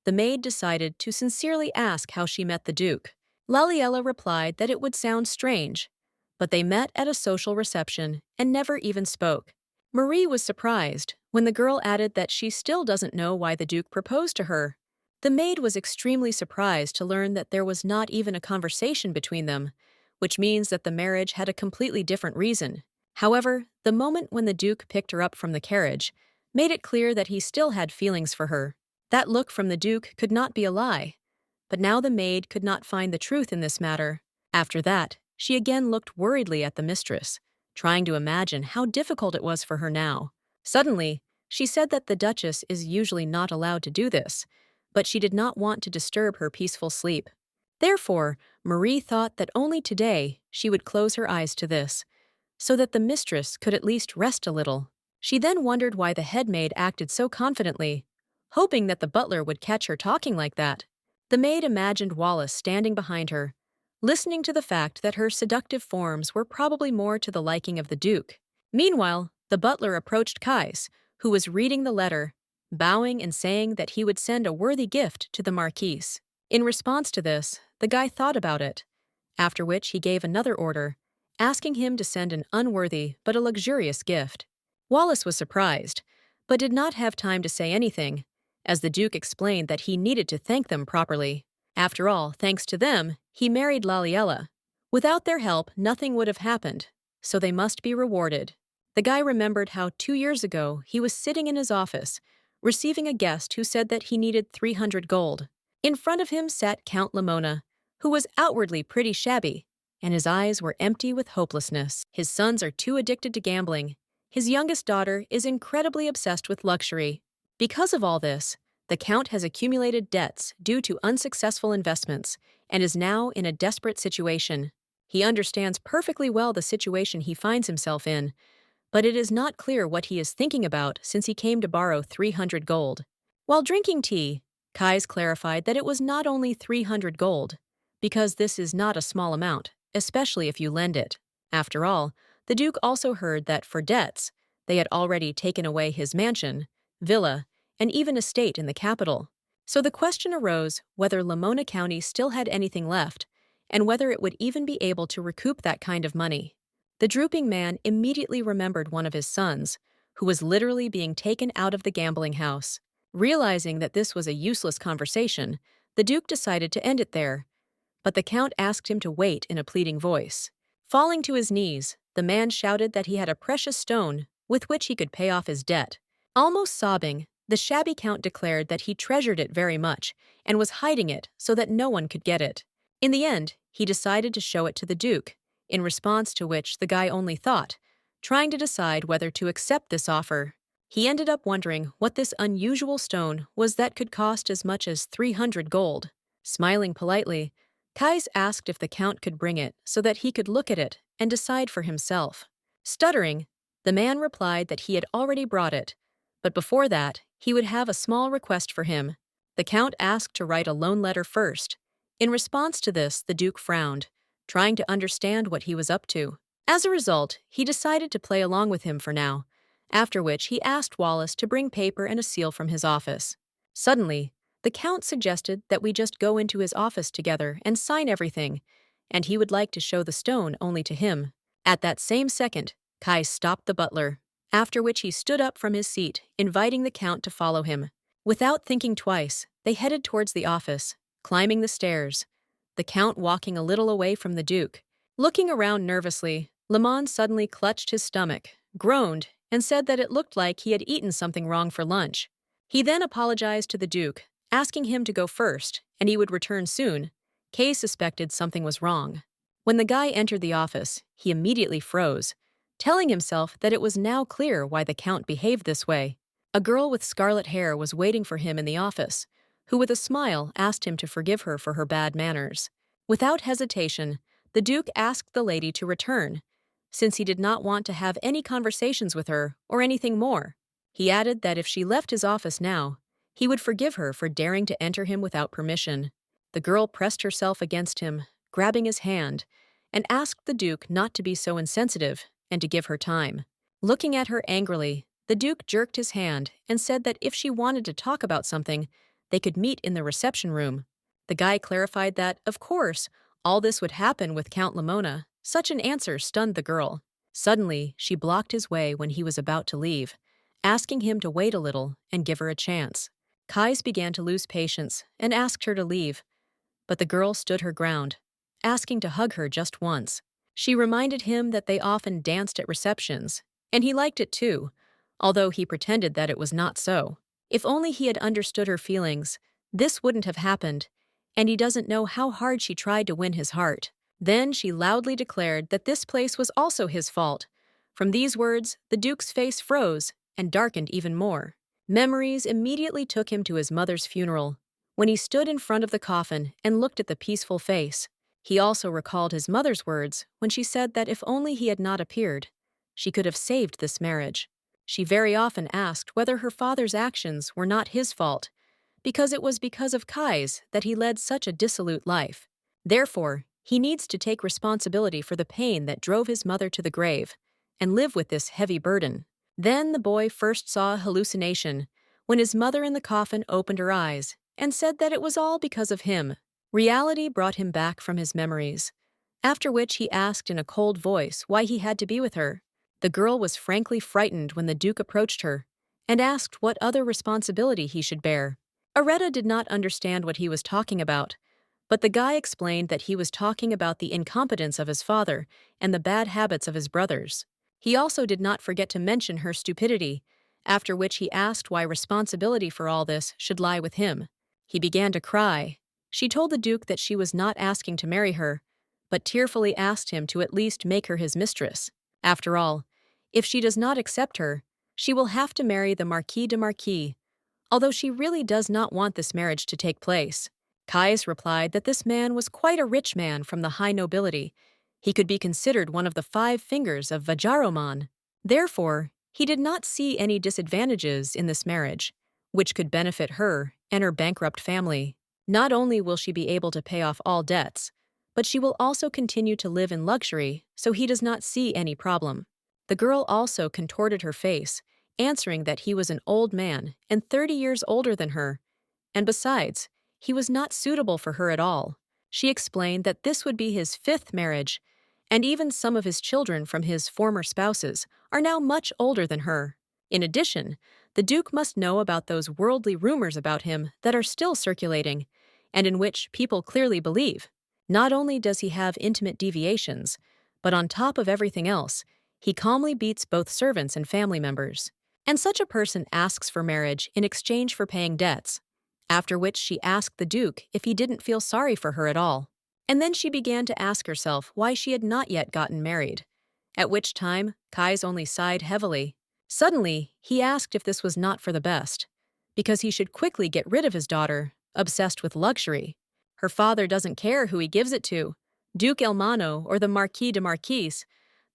Speaker 1: the maid decided to sincerely ask how she met the Duke. Laliella replied that it would sound strange, but they met at a social reception and never even spoke. Marie was surprised when the girl added that she still doesn't know why the Duke proposed to her. The maid was extremely surprised to learn that there was not even a conversation between them, which means that the marriage had a completely different reason. However, the moment when the Duke picked her up from the carriage made it clear that he still had feelings for her. That look from the Duke could not be a lie. But now the maid could not find the truth in this matter. After that, she again looked worriedly at the mistress, trying to imagine how difficult it was for her now. Suddenly, she said that the Duchess is usually not allowed to do this, but she did not want to disturb her peaceful sleep. Therefore, Marie thought that only today she would close her eyes to this, so that the mistress could at least rest a little. She then wondered why the head maid acted so confidently, hoping that the butler would catch her talking like that. The maid imagined Wallace standing behind her, listening to the fact that her seductive forms were probably more to the liking of the Duke. Meanwhile, the butler approached Kais, who was reading the letter, bowing and saying that he would send a worthy gift to the Marquise. In response to this, the guy thought about it, after which he gave another order, asking him to send an unworthy but a luxurious gift. Wallace was surprised, but did not have time to say anything, as the Duke explained that he needed to thank them properly. After all, thanks to them, he married Laliella. Without their help, nothing would have happened, so they must be rewarded. The guy remembered how 2 years ago he was sitting in his office, receiving a guest who said that he needed 300 gold. In front of him sat Count Lamona, who was outwardly pretty shabby, and his eyes were empty with hopelessness. His sons are too addicted to gambling. His youngest daughter is incredibly obsessed with luxury. Because of all this, the Count has accumulated debts due to unsuccessful investments and is now in a desperate situation. He understands perfectly well the situation he finds himself in, but it is not clear what he is thinking about since he came to borrow 300 gold. While drinking tea, Kais clarified that it was not only 300 gold, because this is not a small amount, especially if you lend it. After all, the Duke also heard that for debts, they had already taken away his mansion, villa, and even estate in the capital. So the question arose whether Lamona County still had anything left, and whether it would even be able to recoup that kind of money. The drooping man immediately remembered one of his sons, who was literally being taken out of the gambling house. Realizing that this was a useless conversation, the Duke decided to end it there, but the Count asked him to wait in a pleading voice. Falling to his knees, the man shouted that he had a precious stone with which he could pay off his debt. Almost sobbing, the shabby Count declared that he treasured it very much and was hiding it so that no one could get it. In the end, he decided to show it to the Duke, in response to which the guy only thought, trying to decide whether to accept this offer. He ended up wondering what this unusual stone was that could cost as much as 300 gold. Smiling politely, Kais asked if the Count could bring it so that he could look at it and decide for himself. Stuttering, the man replied that he had already brought it, but before that, he would have a small request for him. The Count asked to write a loan letter first. In response to this, the Duke frowned, trying to understand what he was up to. As a result, he decided to play along with him for now, after which he asked Wallace to bring paper and a seal from his office. Suddenly, the Count suggested that we just go into his office together and sign everything, and he would like to show the stone only to him. At that same second, Kai stopped the butler, after which he stood up from his seat, inviting the Count to follow him. Without thinking twice, they headed towards the office, climbing the stairs, the Count walking a little away from the Duke. Looking around nervously, Lamont suddenly clutched his stomach, groaned, and said that it looked like he had eaten something wrong for lunch. He then apologized to the Duke, asking him to go first, and he would return soon. Kay suspected something was wrong. When the guy entered the office, he immediately froze, telling himself that it was now clear why the Count behaved this way. A girl with scarlet hair was waiting for him in the office, who with a smile asked him to forgive her for her bad manners. Without hesitation, the Duke asked the lady to return, since he did not want to have any conversations with her or anything more. He added that if she left his office now, he would forgive her for daring to enter him without permission. The girl pressed herself against him, grabbing his hand, and asked the Duke not to be so insensitive and to give her time. Looking at her angrily, the Duke jerked his hand and said that if she wanted to talk about something, they could meet in the reception room. The guy clarified that, of course, all this would happen with Count Lamona. Such an answer stunned the girl. Suddenly, she blocked his way when he was about to leave, asking him to wait a little and give her a chance. Kais began to lose patience and asked her to leave, but the girl stood her ground, asking to hug her just once. She reminded him that they often danced at receptions, and he liked it too, although he pretended that it was not so. If only he had understood her feelings, this wouldn't have happened, and he doesn't know how hard she tried to win his heart. Then she loudly declared that this place was also his fault. From these words, the Duke's face froze and darkened even more. Memories immediately took him to his mother's funeral. When he stood in front of the coffin and looked at the peaceful face, he also recalled his mother's words when she said that if only he had not appeared, she could have saved this marriage. She very often asked whether her father's actions were not his fault, because it was because of Kai's that he led such a dissolute life. Therefore, he needs to take responsibility for the pain that drove his mother to the grave, and live with this heavy burden. Then the boy first saw a hallucination, when his mother in the coffin opened her eyes and said that it was all because of him. Reality brought him back from his memories, after which he asked in a cold voice why he had to be with her. The girl was frankly frightened when the Duke approached her, and asked what other responsibility he should bear. Areta did not understand what he was talking about, but the guy explained that he was talking about the incompetence of his father and the bad habits of his brothers. He also did not forget to mention her stupidity, after which he asked why responsibility for all this should lie with him. He began to cry. She told the Duke that she was not asking to marry her, but tearfully asked him to at least make her his mistress. After all, if she does not accept her, she will have to marry the Marquis de Marquis, although she really does not want this marriage to take place. Kais replied that this man was quite a rich man from the high nobility. He could be considered one of the 5 fingers of Vajraman. Therefore, he did not see any disadvantages in this marriage, which could benefit her and her bankrupt family. Not only will she be able to pay off all debts, but she will also continue to live in luxury, so he does not see any problem. The girl also contorted her face, answering that he was an old man and 30 years older than her, and besides, he was not suitable for her at all. She explained that this would be his 5th marriage, and even some of his children from his former spouses are now much older than her. In addition, the Duke must know about those worldly rumors about him that are still circulating, and in which people clearly believe. Not only does he have intimate deviations, but on top of everything else, he calmly beats both servants and family members. And such a person asks for marriage in exchange for paying debts, after which she asked the Duke if he didn't feel sorry for her at all. And then she began to ask herself why she had not yet gotten married, at which time Kai's only sighed heavily. Suddenly, he asked if this was not for the best, because he should quickly get rid of his daughter, obsessed with luxury. Her father doesn't care who he gives it to, Duke Elmano or the Marquis de Marquise.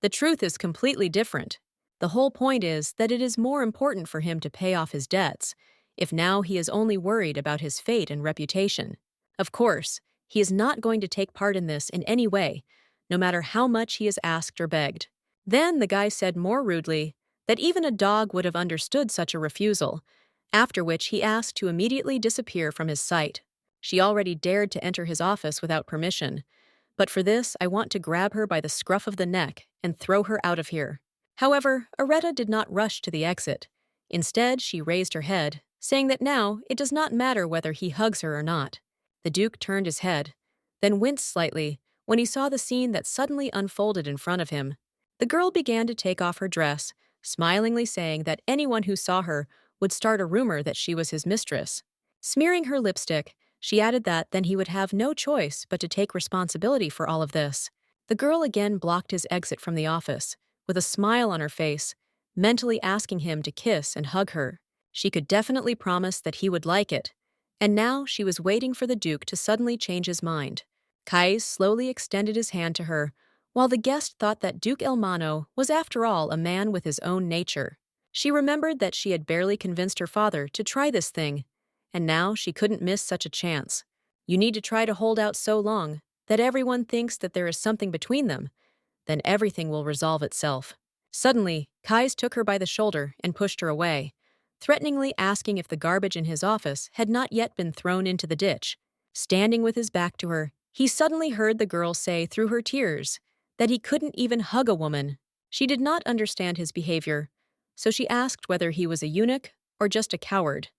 Speaker 1: The truth is completely different. The whole point is that it is more important for him to pay off his debts, if now he is only worried about his fate and reputation. Of course, he is not going to take part in this in any way, no matter how much he is asked or begged. Then the guy said more rudely that even a dog would have understood such a refusal, after which he asked to immediately disappear from his sight. She already dared to enter his office without permission, but for this I want to grab her by the scruff of the neck and throw her out of here. However, Areta did not rush to the exit. Instead, she raised her head, saying that now it does not matter whether he hugs her or not. The Duke turned his head, then winced slightly when he saw the scene that suddenly unfolded in front of him. The girl began to take off her dress, smilingly saying that anyone who saw her would start a rumor that she was his mistress. Smearing her lipstick, she added that then he would have no choice but to take responsibility for all of this. The girl again blocked his exit from the office, with a smile on her face, mentally asking him to kiss and hug her. She could definitely promise that he would like it, and now she was waiting for the Duke to suddenly change his mind. Kais slowly extended his hand to her, while the guest thought that Duke Elmano was after all a man with his own nature. She remembered that she had barely convinced her father to try this thing, and now she couldn't miss such a chance. You need to try to hold out so long that everyone thinks that there is something between them, then everything will resolve itself. Suddenly, Kais took her by the shoulder and pushed her away, threateningly asking if the garbage in his office had not yet been thrown into the ditch. Standing with his back to her, he suddenly heard the girl say through her tears that he couldn't even hug a woman. She did not understand his behavior, so she asked whether he was a eunuch or just a coward.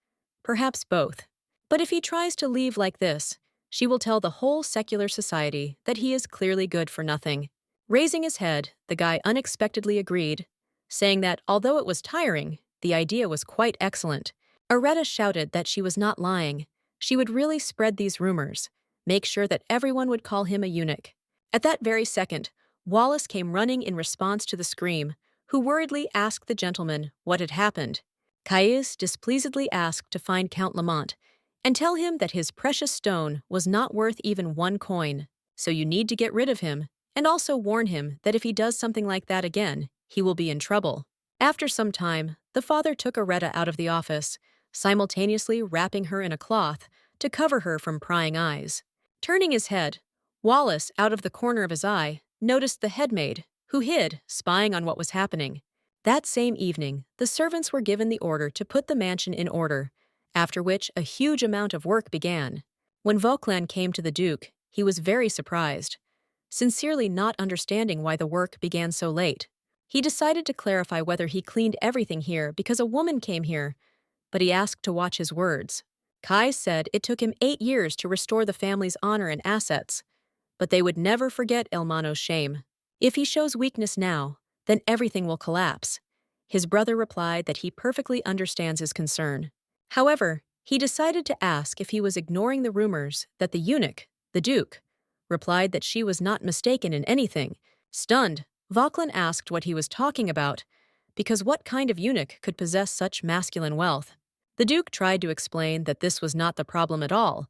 Speaker 1: Perhaps both. But if he tries to leave like this, she will tell the whole secular society that he is clearly good for nothing. Raising his head, the guy unexpectedly agreed, saying that although it was tiring, the idea was quite excellent. Areta shouted that she was not lying. She would really spread these rumors, make sure that everyone would call him a eunuch. At that very second, Wallace came running in response to the scream, who worriedly asked the gentleman what had happened. Kais displeasedly asked to find Count Lamont and tell him that his precious stone was not worth even 1 coin, so you need to get rid of him, and also warn him that if he does something like that again, he will be in trouble. After some time, the father took Areta out of the office, simultaneously wrapping her in a cloth to cover her from prying eyes. Turning his head, Wallace, out of the corner of his eye, noticed the headmaid, who hid, spying on what was happening. That same evening, the servants were given the order to put the mansion in order, after which a huge amount of work began. When Vauquelin came to the Duke, he was very surprised, sincerely not understanding why the work began so late. He decided to clarify whether he cleaned everything here because a woman came here, but he asked to watch his words. Kai said it took him 8 years to restore the family's honor and assets, but they would never forget Elmano's shame. If he shows weakness now, then everything will collapse. His brother replied that he perfectly understands his concern. However, he decided to ask if he was ignoring the rumors that the eunuch, the Duke, replied that she was not mistaken in anything. Stunned, Vauquelin asked what he was talking about, because what kind of eunuch could possess such masculine wealth? The Duke tried to explain that this was not the problem at all.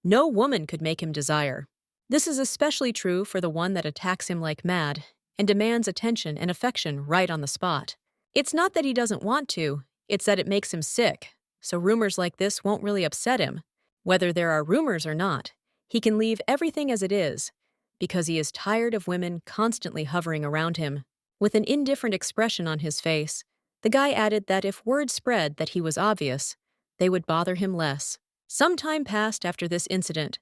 Speaker 1: No woman could make him desire. This is especially true for the one that attacks him like mad and demands attention and affection right on the spot. It's not that he doesn't want to, it's that it makes him sick, so rumors like this won't really upset him. Whether there are rumors or not, he can leave everything as it is, because he is tired of women constantly hovering around him. With an indifferent expression on his face, the guy added that if word spread that he was obvious, they would bother him less. Some time passed after this incident.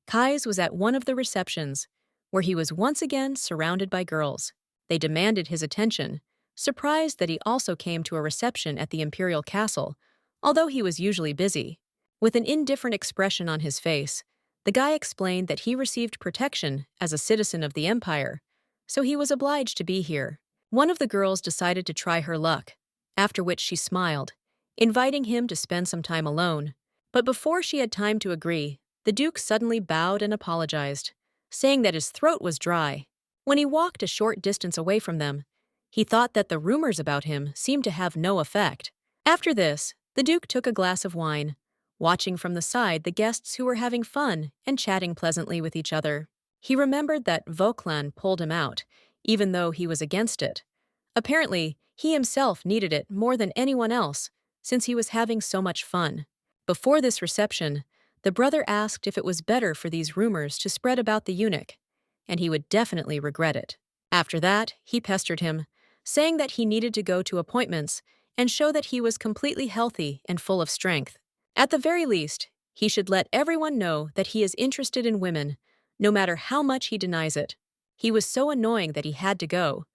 Speaker 1: Kais was at one of the receptions, where he was once again surrounded by girls. They demanded his attention, surprised that he also came to a reception at the imperial castle, although he was usually busy. With an indifferent expression on his face, the guy explained that he received protection as a citizen of the empire, so he was obliged to be here. One of the girls decided to try her luck, after which she smiled, inviting him to spend some time alone. But before she had time to agree, the Duke suddenly bowed and apologized, saying that his throat was dry. When he walked a short distance away from them, he thought that the rumors about him seemed to have no effect. After this, the Duke took a glass of wine, watching from the side the guests who were having fun and chatting pleasantly with each other. He remembered that Vauquelin pulled him out, even though he was against it. Apparently, he himself needed it more than anyone else, since he was having so much fun. Before this reception, the brother asked if it was better for these rumors to spread about the eunuch, and he would definitely regret it. After that, he pestered him, saying that he needed to go to appointments and show that he was completely healthy and full of strength. At the very least, he should let everyone know that he is interested in women, no matter how much he denies it. He was so annoying that he had to go,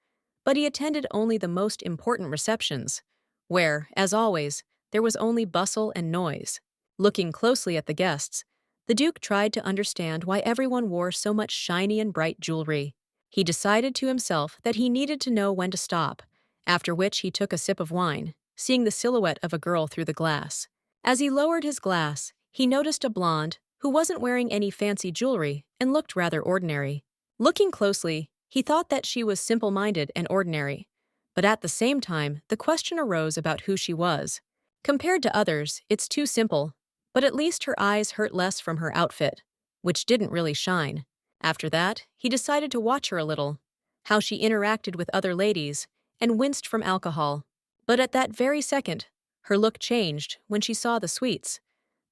Speaker 1: but he attended only the most important receptions, where, as always, there was only bustle and noise. Looking closely at the guests, the Duke tried to understand why everyone wore so much shiny and bright jewelry. He decided to himself that he needed to know when to stop, after which he took a sip of wine, seeing the silhouette of a girl through the glass. As he lowered his glass, he noticed a blonde who wasn't wearing any fancy jewelry and looked rather ordinary. Looking closely, he thought that she was simple-minded and ordinary, but at the same time, the question arose about who she was. Compared to others, it's too simple, but at least her eyes hurt less from her outfit, which didn't really shine. After that, he decided to watch her a little, how she interacted with other ladies, and winced from alcohol. But at that very second, her look changed when she saw the sweets.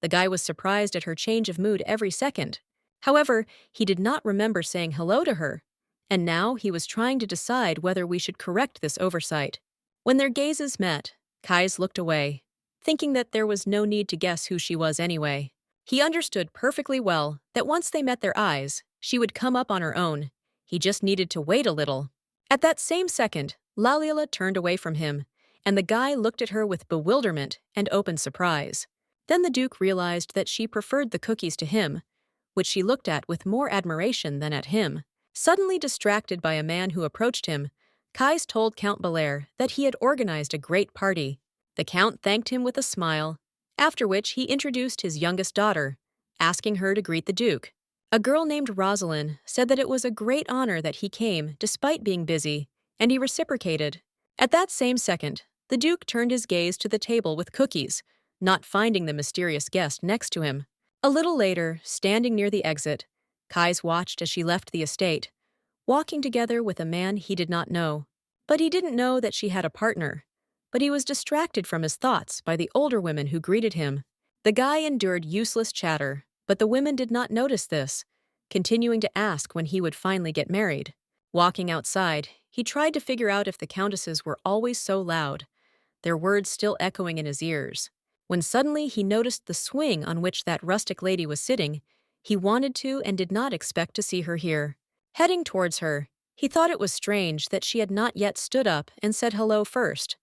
Speaker 1: The guy was surprised at her change of mood every second. However, he did not remember saying hello to her, and now he was trying to decide whether we should correct this oversight. When their gazes met, Kais looked away, thinking that there was no need to guess who she was anyway. He understood perfectly well that once they met their eyes, she would come up on her own. He just needed to wait a little. At that same second, Laliella turned away from him, and the guy looked at her with bewilderment and open surprise. Then the Duke realized that she preferred the cookies to him, which she looked at with more admiration than at him. Suddenly distracted by a man who approached him, Kais told Count Belair that he had organized a great party. The Count thanked him with a smile, after which he introduced his youngest daughter, asking her to greet the Duke. A girl named Rosalind said that it was a great honor that he came despite being busy, and he reciprocated. At that same second, the Duke turned his gaze to the table with cookies, not finding the mysterious guest next to him. A little later, standing near the exit, Kais watched as she left the estate, walking together with a man he did not know. But he didn't know that she had a partner. But he was distracted from his thoughts by the older women who greeted him. The guy endured useless chatter, but the women did not notice this, continuing to ask when he would finally get married. Walking outside, he tried to figure out if the countesses were always so loud, their words still echoing in his ears. When suddenly he noticed the swing on which that rustic lady was sitting, he wanted to and did not expect to see her here. Heading towards her, he thought it was strange that she had not yet stood up and said hello first.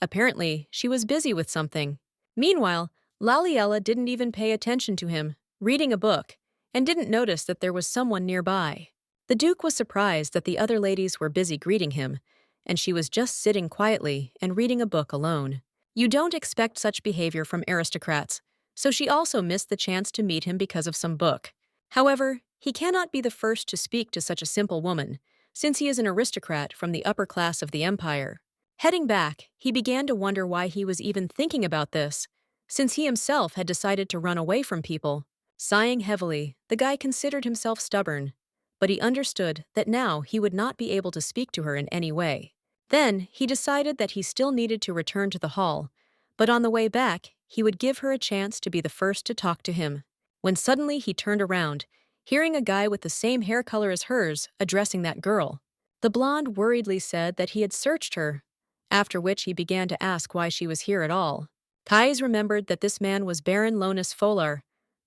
Speaker 1: Apparently, she was busy with something. Meanwhile, Laliella didn't even pay attention to him, reading a book, and didn't notice that there was someone nearby. The Duke was surprised that the other ladies were busy greeting him, and she was just sitting quietly and reading a book alone. You don't expect such behavior from aristocrats, so she also missed the chance to meet him because of some book. However, he cannot be the first to speak to such a simple woman, since he is an aristocrat from the upper class of the empire. Heading back, he began to wonder why he was even thinking about this, since he himself had decided to run away from people. Sighing heavily, the guy considered himself stubborn, but he understood that now he would not be able to speak to her in any way. Then, he decided that he still needed to return to the hall, but on the way back, he would give her a chance to be the first to talk to him. When suddenly he turned around, hearing a guy with the same hair color as hers addressing that girl. The blonde worriedly said that he had searched her, after which he began to ask why she was here at all. Kais remembered that this man was Baron Lonus Folar,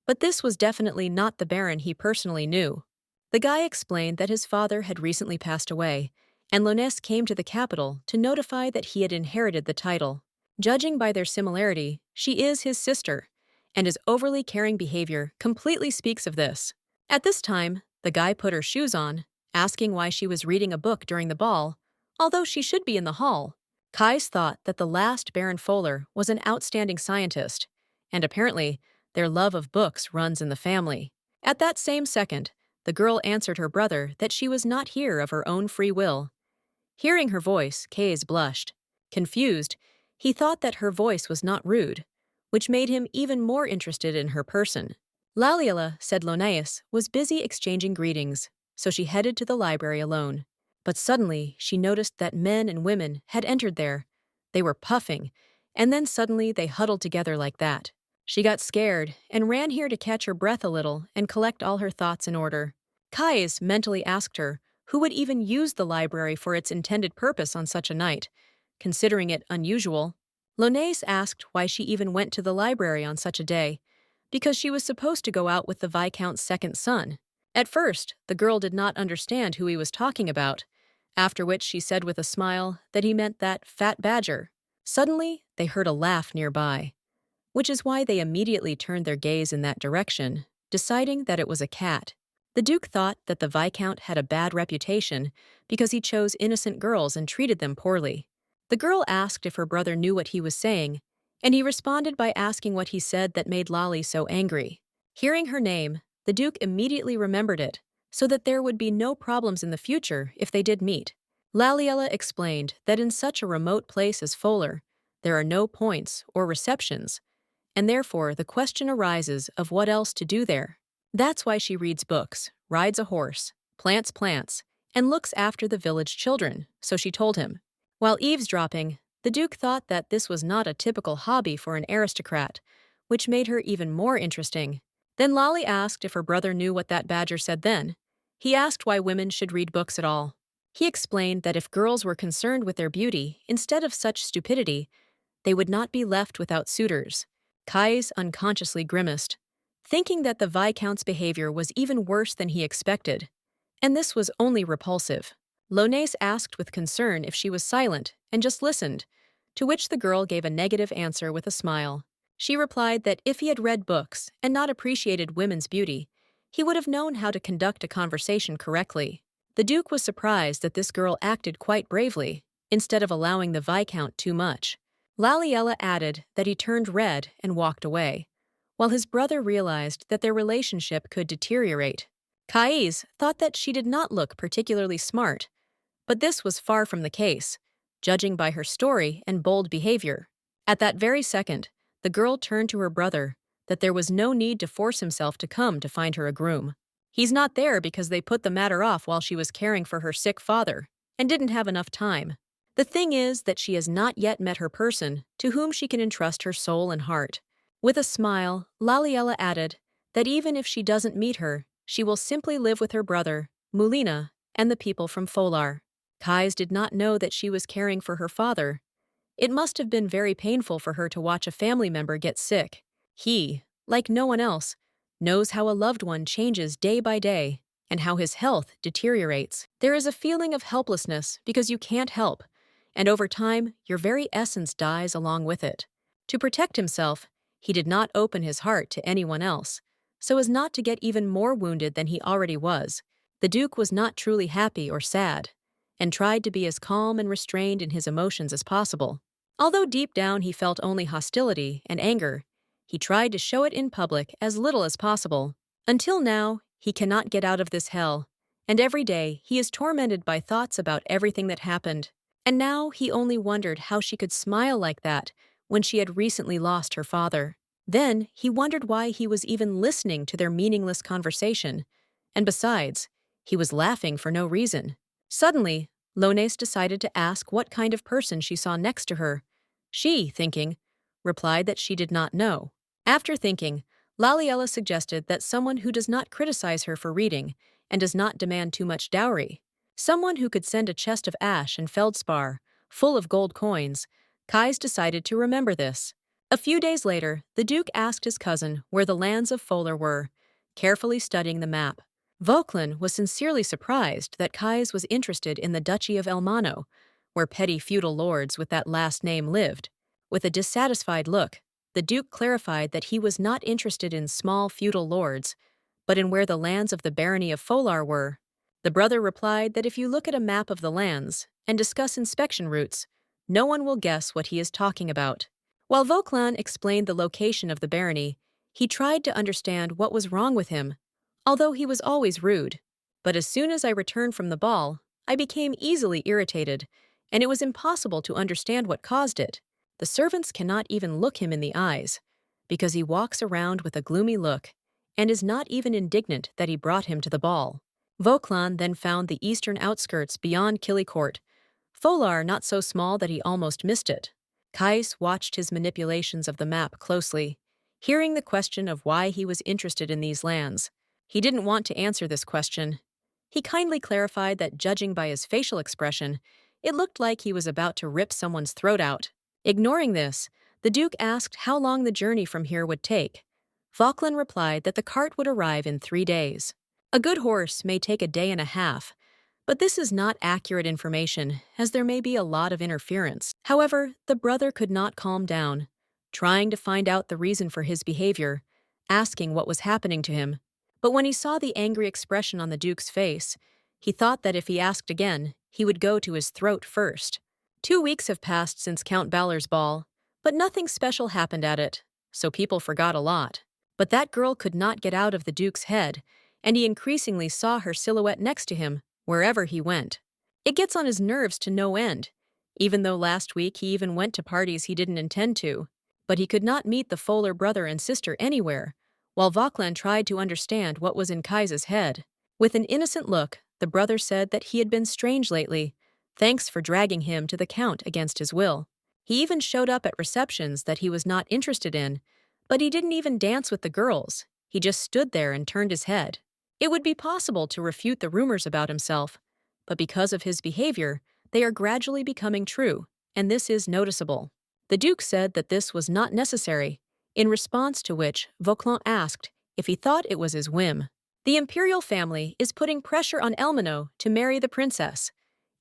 Speaker 1: but this was definitely not the Baron he personally knew. The guy explained that his father had recently passed away, and Lonus came to the capital to notify that he had inherited the title. Judging by their similarity, she is his sister, and his overly caring behavior completely speaks of this. At this time, the guy put her shoes on, asking why she was reading a book during the ball, although she should be in the hall. Kais thought that the last Baron Folar was an outstanding scientist, and apparently, their love of books runs in the family. At that same second, the girl answered her brother that she was not here of her own free will. Hearing her voice, Kais blushed. Confused, he thought that her voice was not rude, which made him even more interested in her person. Laliella said Lonais was busy exchanging greetings, so she headed to the library alone. But suddenly, she noticed that men and women had entered there. They were puffing, and then suddenly they huddled together like that. She got scared and ran here to catch her breath a little and collect all her thoughts in order. Kais mentally asked her who would even use the library for its intended purpose on such a night, considering it unusual. Lonais asked why she even went to the library on such a day, because she was supposed to go out with the Viscount's second son. At first, the girl did not understand who he was talking about, after which she said with a smile that he meant that fat badger. Suddenly, they heard a laugh nearby, which is why they immediately turned their gaze in that direction, deciding that it was a cat. The Duke thought that the Viscount had a bad reputation because he chose innocent girls and treated them poorly. The girl asked if her brother knew what he was saying, and he responded by asking what he said that made Lali so angry. Hearing her name, the Duke immediately remembered it, so that there would be no problems in the future if they did meet. Laliella explained that in such a remote place as Folar, there are no points or receptions, and therefore the question arises of what else to do there. That's why she reads books, rides a horse, plants plants, and looks after the village children, so she told him. While eavesdropping, the Duke thought that this was not a typical hobby for an aristocrat, which made her even more interesting. Then Lali asked if her brother knew what that badger said then. He asked why women should read books at all. He explained that if girls were concerned with their beauty instead of such stupidity, they would not be left without suitors. Kais unconsciously grimaced, thinking that the Viscount's behavior was even worse than he expected. And this was only repulsive. Lonais asked with concern if she was silent and just listened, to which the girl gave a negative answer with a smile. She replied that if he had read books and not appreciated women's beauty, he would have known how to conduct a conversation correctly. The Duke was surprised that this girl acted quite bravely, instead of allowing the Viscount too much. Laliella added that he turned red and walked away, while his brother realized that their relationship could deteriorate. Kais thought that she did not look particularly smart, but this was far from the case, judging by her story and bold behavior. At that very second, the girl turned to her brother that there was no need to force himself to come to find her a groom. He's not there because they put the matter off while she was caring for her sick father and didn't have enough time. The thing is that she has not yet met her person to whom she can entrust her soul and heart. With a smile, Laliella added that even if she doesn't meet her, she will simply live with her brother, Mulina, and the people from Folar. Kais did not know that she was caring for her father. It must have been very painful for her to watch a family member get sick. He, like no one else, knows how a loved one changes day by day and how his health deteriorates. There is a feeling of helplessness because you can't help, and over time, your very essence dies along with it. To protect himself, he did not open his heart to anyone else, so as not to get even more wounded than he already was. The Duke was not truly happy or sad, and tried to be as calm and restrained in his emotions as possible. Although deep down he felt only hostility and anger, he tried to show it in public as little as possible. Until now, he cannot get out of this hell, and every day he is tormented by thoughts about everything that happened. And now he only wondered how she could smile like that when she had recently lost her father. Then he wondered why he was even listening to their meaningless conversation, and besides, he was laughing for no reason. Suddenly, Lones decided to ask what kind of person she saw next to her. She, thinking, replied that she did not know. After thinking, Laliella suggested that someone who does not criticize her for reading and does not demand too much dowry. Someone who could send a chest of ash and feldspar, full of gold coins. Kais decided to remember this. A few days later, the Duke asked his cousin where the lands of Folar were, carefully studying the map. Vauquelin was sincerely surprised that Kais was interested in the Duchy of Elmano, where petty feudal lords with that last name lived. With a dissatisfied look, the Duke clarified that he was not interested in small feudal lords, but in where the lands of the barony of Folar were. The brother replied that if you look at a map of the lands and discuss inspection routes, no one will guess what he is talking about. While Vauquelin explained the location of the barony, he tried to understand what was wrong with him, although he was always rude. But as soon as I returned from the ball, I became easily irritated, and it was impossible to understand what caused it. The servants cannot even look him in the eyes, because he walks around with a gloomy look and is not even indignant that he brought him to the ball. Vauquelin then found the eastern outskirts beyond Killicourt, Folar not so small that he almost missed it. Kais watched his manipulations of the map closely, hearing the question of why he was interested in these lands. He didn't want to answer this question. He kindly clarified that judging by his facial expression, it looked like he was about to rip someone's throat out. Ignoring this, the Duke asked how long the journey from here would take. Vauquelin replied that the cart would arrive in 3 days. A good horse may take a day and a half, but this is not accurate information, as there may be a lot of interference. However, the brother could not calm down, trying to find out the reason for his behavior, asking what was happening to him. But when he saw the angry expression on the Duke's face, he thought that if he asked again, he would go to his throat first. 2 weeks have passed since Count Balor's ball, but nothing special happened at it, so people forgot a lot. But that girl could not get out of the Duke's head, and he increasingly saw her silhouette next to him, wherever he went. It gets on his nerves to no end, even though last week he even went to parties he didn't intend to. But he could not meet the Folar brother and sister anywhere, while Vauquelin tried to understand what was in Kais's head. With an innocent look, the brother said that he had been strange lately. Thanks for dragging him to the Count against his will. He even showed up at receptions that he was not interested in, but he didn't even dance with the girls. He just stood there and turned his head. It would be possible to refute the rumors about himself, but because of his behavior, they are gradually becoming true, and this is noticeable. The Duke said that this was not necessary, in response to which Vauquelin asked if he thought it was his whim. The imperial family is putting pressure on Elmano to marry the princess,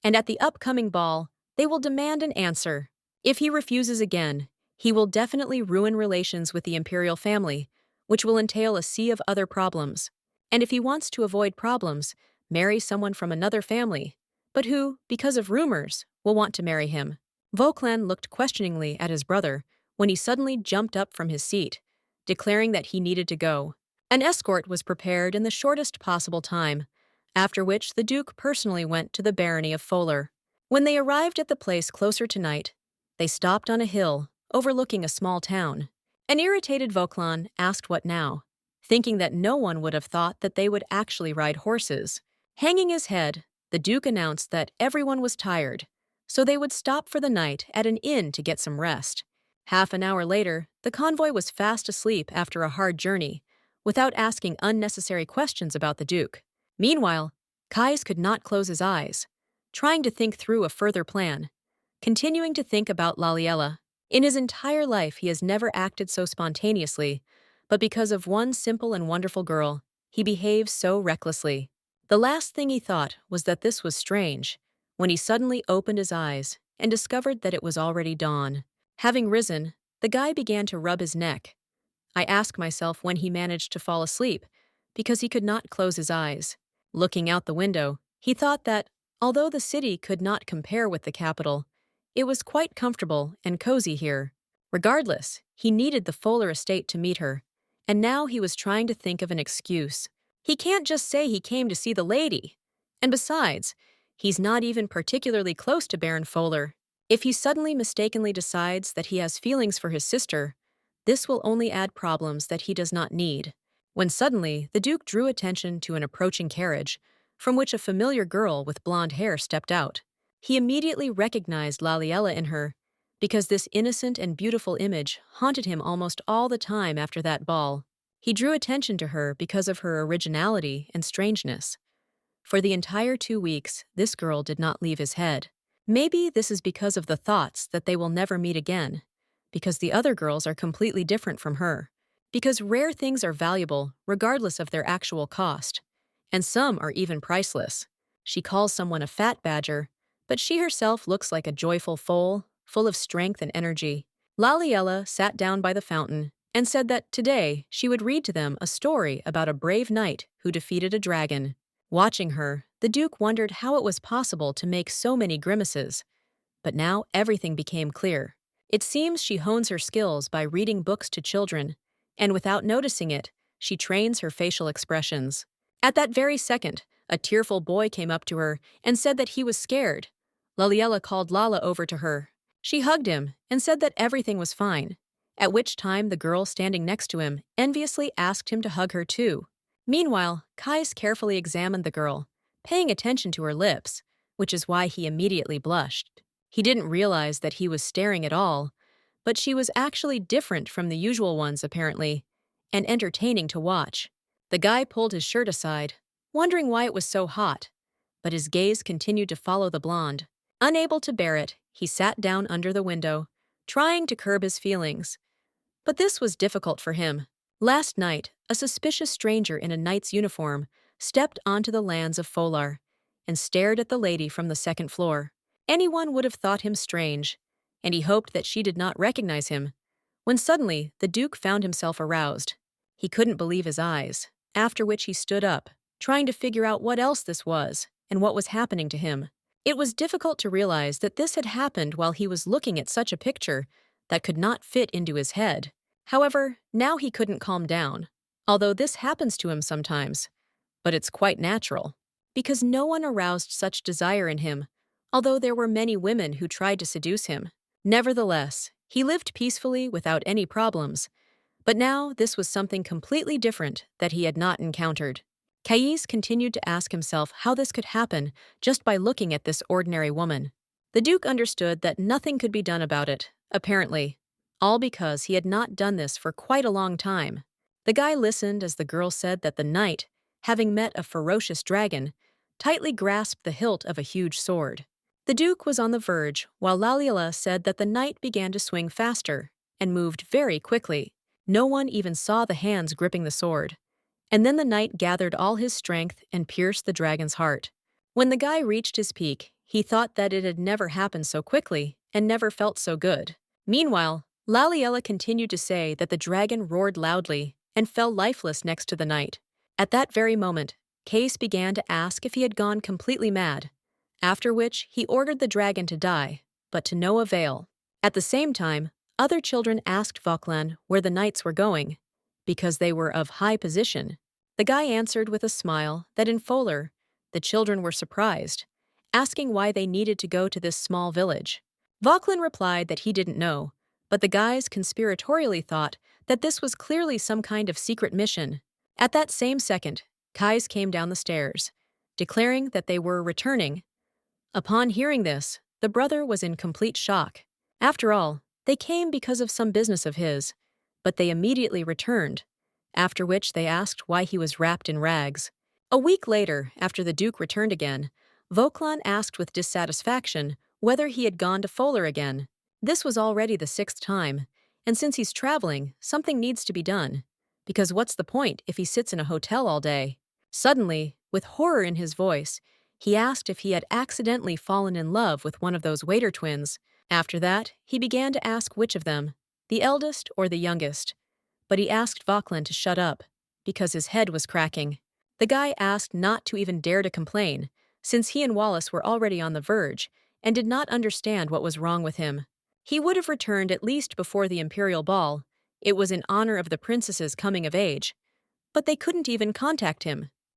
Speaker 1: and at the upcoming ball, they will demand an answer. If he refuses again, he will definitely ruin relations with the imperial family, which will entail a sea of other problems. And if he wants to avoid problems, marry someone from another family, but who, because of rumors, will want to marry him. Vauquelin looked questioningly at his brother when he suddenly jumped up from his seat, declaring that he needed to go. An escort was prepared in the shortest possible time, after which the Duke personally went to the barony of Folar. When they arrived at the place closer to night, they stopped on a hill, overlooking a small town. An irritated Vauquelin asked what now, thinking that no one would have thought that they would actually ride horses. Hanging his head, the Duke announced that everyone was tired, so they would stop for the night at an inn to get some rest. Half an hour later, the convoy was fast asleep after a hard journey, without asking unnecessary questions about the Duke. Meanwhile, Kais could not close his eyes, trying to think through a further plan, continuing to think about Laliella. In his entire life, he has never acted so spontaneously, but because of one simple and wonderful girl, he behaves so recklessly. The last thing he thought was that this was strange, when he suddenly opened his eyes and discovered that it was already dawn. Having risen, the guy began to rub his neck. I asked myself when he managed to fall asleep, because he could not close his eyes. Looking out the window, he thought that, although the city could not compare with the capital, it was quite comfortable and cozy here. Regardless, he needed the Folar estate to meet her, and now he was trying to think of an excuse. He can't just say he came to see the lady. And besides, he's not even particularly close to Baron Folar. If he suddenly mistakenly decides that he has feelings for his sister, this will only add problems that he does not need. When suddenly, the Duke drew attention to an approaching carriage, from which a familiar girl with blonde hair stepped out. He immediately recognized Laliella in her, because this innocent and beautiful image haunted him almost all the time after that ball. He drew attention to her because of her originality and strangeness. For the entire 2 weeks, this girl did not leave his head. Maybe this is because of the thoughts that they will never meet again, because the other girls are completely different from her, because rare things are valuable regardless of their actual cost, and some are even priceless. She calls someone a fat badger, but she herself looks like a joyful foal, full of strength and energy. Laliella sat down by the fountain and said that today she would read to them a story about a brave knight who defeated a dragon. Watching her, the Duke wondered how it was possible to make so many grimaces. But now everything became clear. It seems she hones her skills by reading books to children, and without noticing it, she trains her facial expressions. At that very second, a tearful boy came up to her and said that he was scared. Laliella called Lala over to her. She hugged him and said that everything was fine, at which time the girl standing next to him enviously asked him to hug her too. Meanwhile, Kais carefully examined the girl, paying attention to her lips, which is why he immediately blushed. He didn't realize that he was staring at all, but she was actually different from the usual ones apparently, and entertaining to watch. The guy pulled his shirt aside, wondering why it was so hot, but his gaze continued to follow the blonde. Unable to bear it, he sat down under the window, trying to curb his feelings. But this was difficult for him. Last night, a suspicious stranger in a knight's uniform stepped onto the lands of Folar and stared at the lady from the second floor. Anyone would have thought him strange, and he hoped that she did not recognize him, when suddenly the Duke found himself aroused. He couldn't believe his eyes, after which he stood up, trying to figure out what else this was and what was happening to him. It was difficult to realize that this had happened while he was looking at such a picture that could not fit into his head. However, now he couldn't calm down, although this happens to him sometimes. But it's quite natural, because no one aroused such desire in him, although there were many women who tried to seduce him. Nevertheless, he lived peacefully without any problems. But now this was something completely different that he had not encountered. Kais continued to ask himself how this could happen just by looking at this ordinary woman. The Duke understood that nothing could be done about it, apparently, all because he had not done this for quite a long time. The guy listened as the girl said that the knight, having met a ferocious dragon, tightly grasped the hilt of a huge sword. The Duke was on the verge, while Laliella said that the knight began to swing faster and moved very quickly. No one even saw the hands gripping the sword. And then the knight gathered all his strength and pierced the dragon's heart. When the guy reached his peak, he thought that it had never happened so quickly and never felt so good. Meanwhile, Laliella continued to say that the dragon roared loudly and fell lifeless next to the knight. At that very moment, Case began to ask if he had gone completely mad, after which he ordered the dragon to die, but to no avail. At the same time, other children asked Voklan where the knights were going, because they were of high position. The guy answered with a smile that in Folar, the children were surprised, asking why they needed to go to this small village. Voklan replied that he didn't know, but the guys conspiratorially thought that this was clearly some kind of secret mission. At that same second, Kais came down the stairs, declaring that they were returning. Upon hearing this, the brother was in complete shock. After all, they came because of some business of his, but they immediately returned, after which they asked why he was wrapped in rags. A week later, after the Duke returned again, Voklan asked with dissatisfaction whether he had gone to Folar again. This was already the 6th time, and since he's traveling, something needs to be done, because what's the point if he sits in a hotel all day? Suddenly, with horror in his voice, he asked if he had accidentally fallen in love with one of those waiter twins. After that, he began to ask which of them, the eldest or the youngest, but he asked Voklan to shut up, because his head was cracking. The guy asked not to even dare to complain, since he and Wallace were already on the verge and did not understand what was wrong with him. He would have returned at least before the imperial ball. It was in honor of the princess's coming of age. But they couldn't even contact him,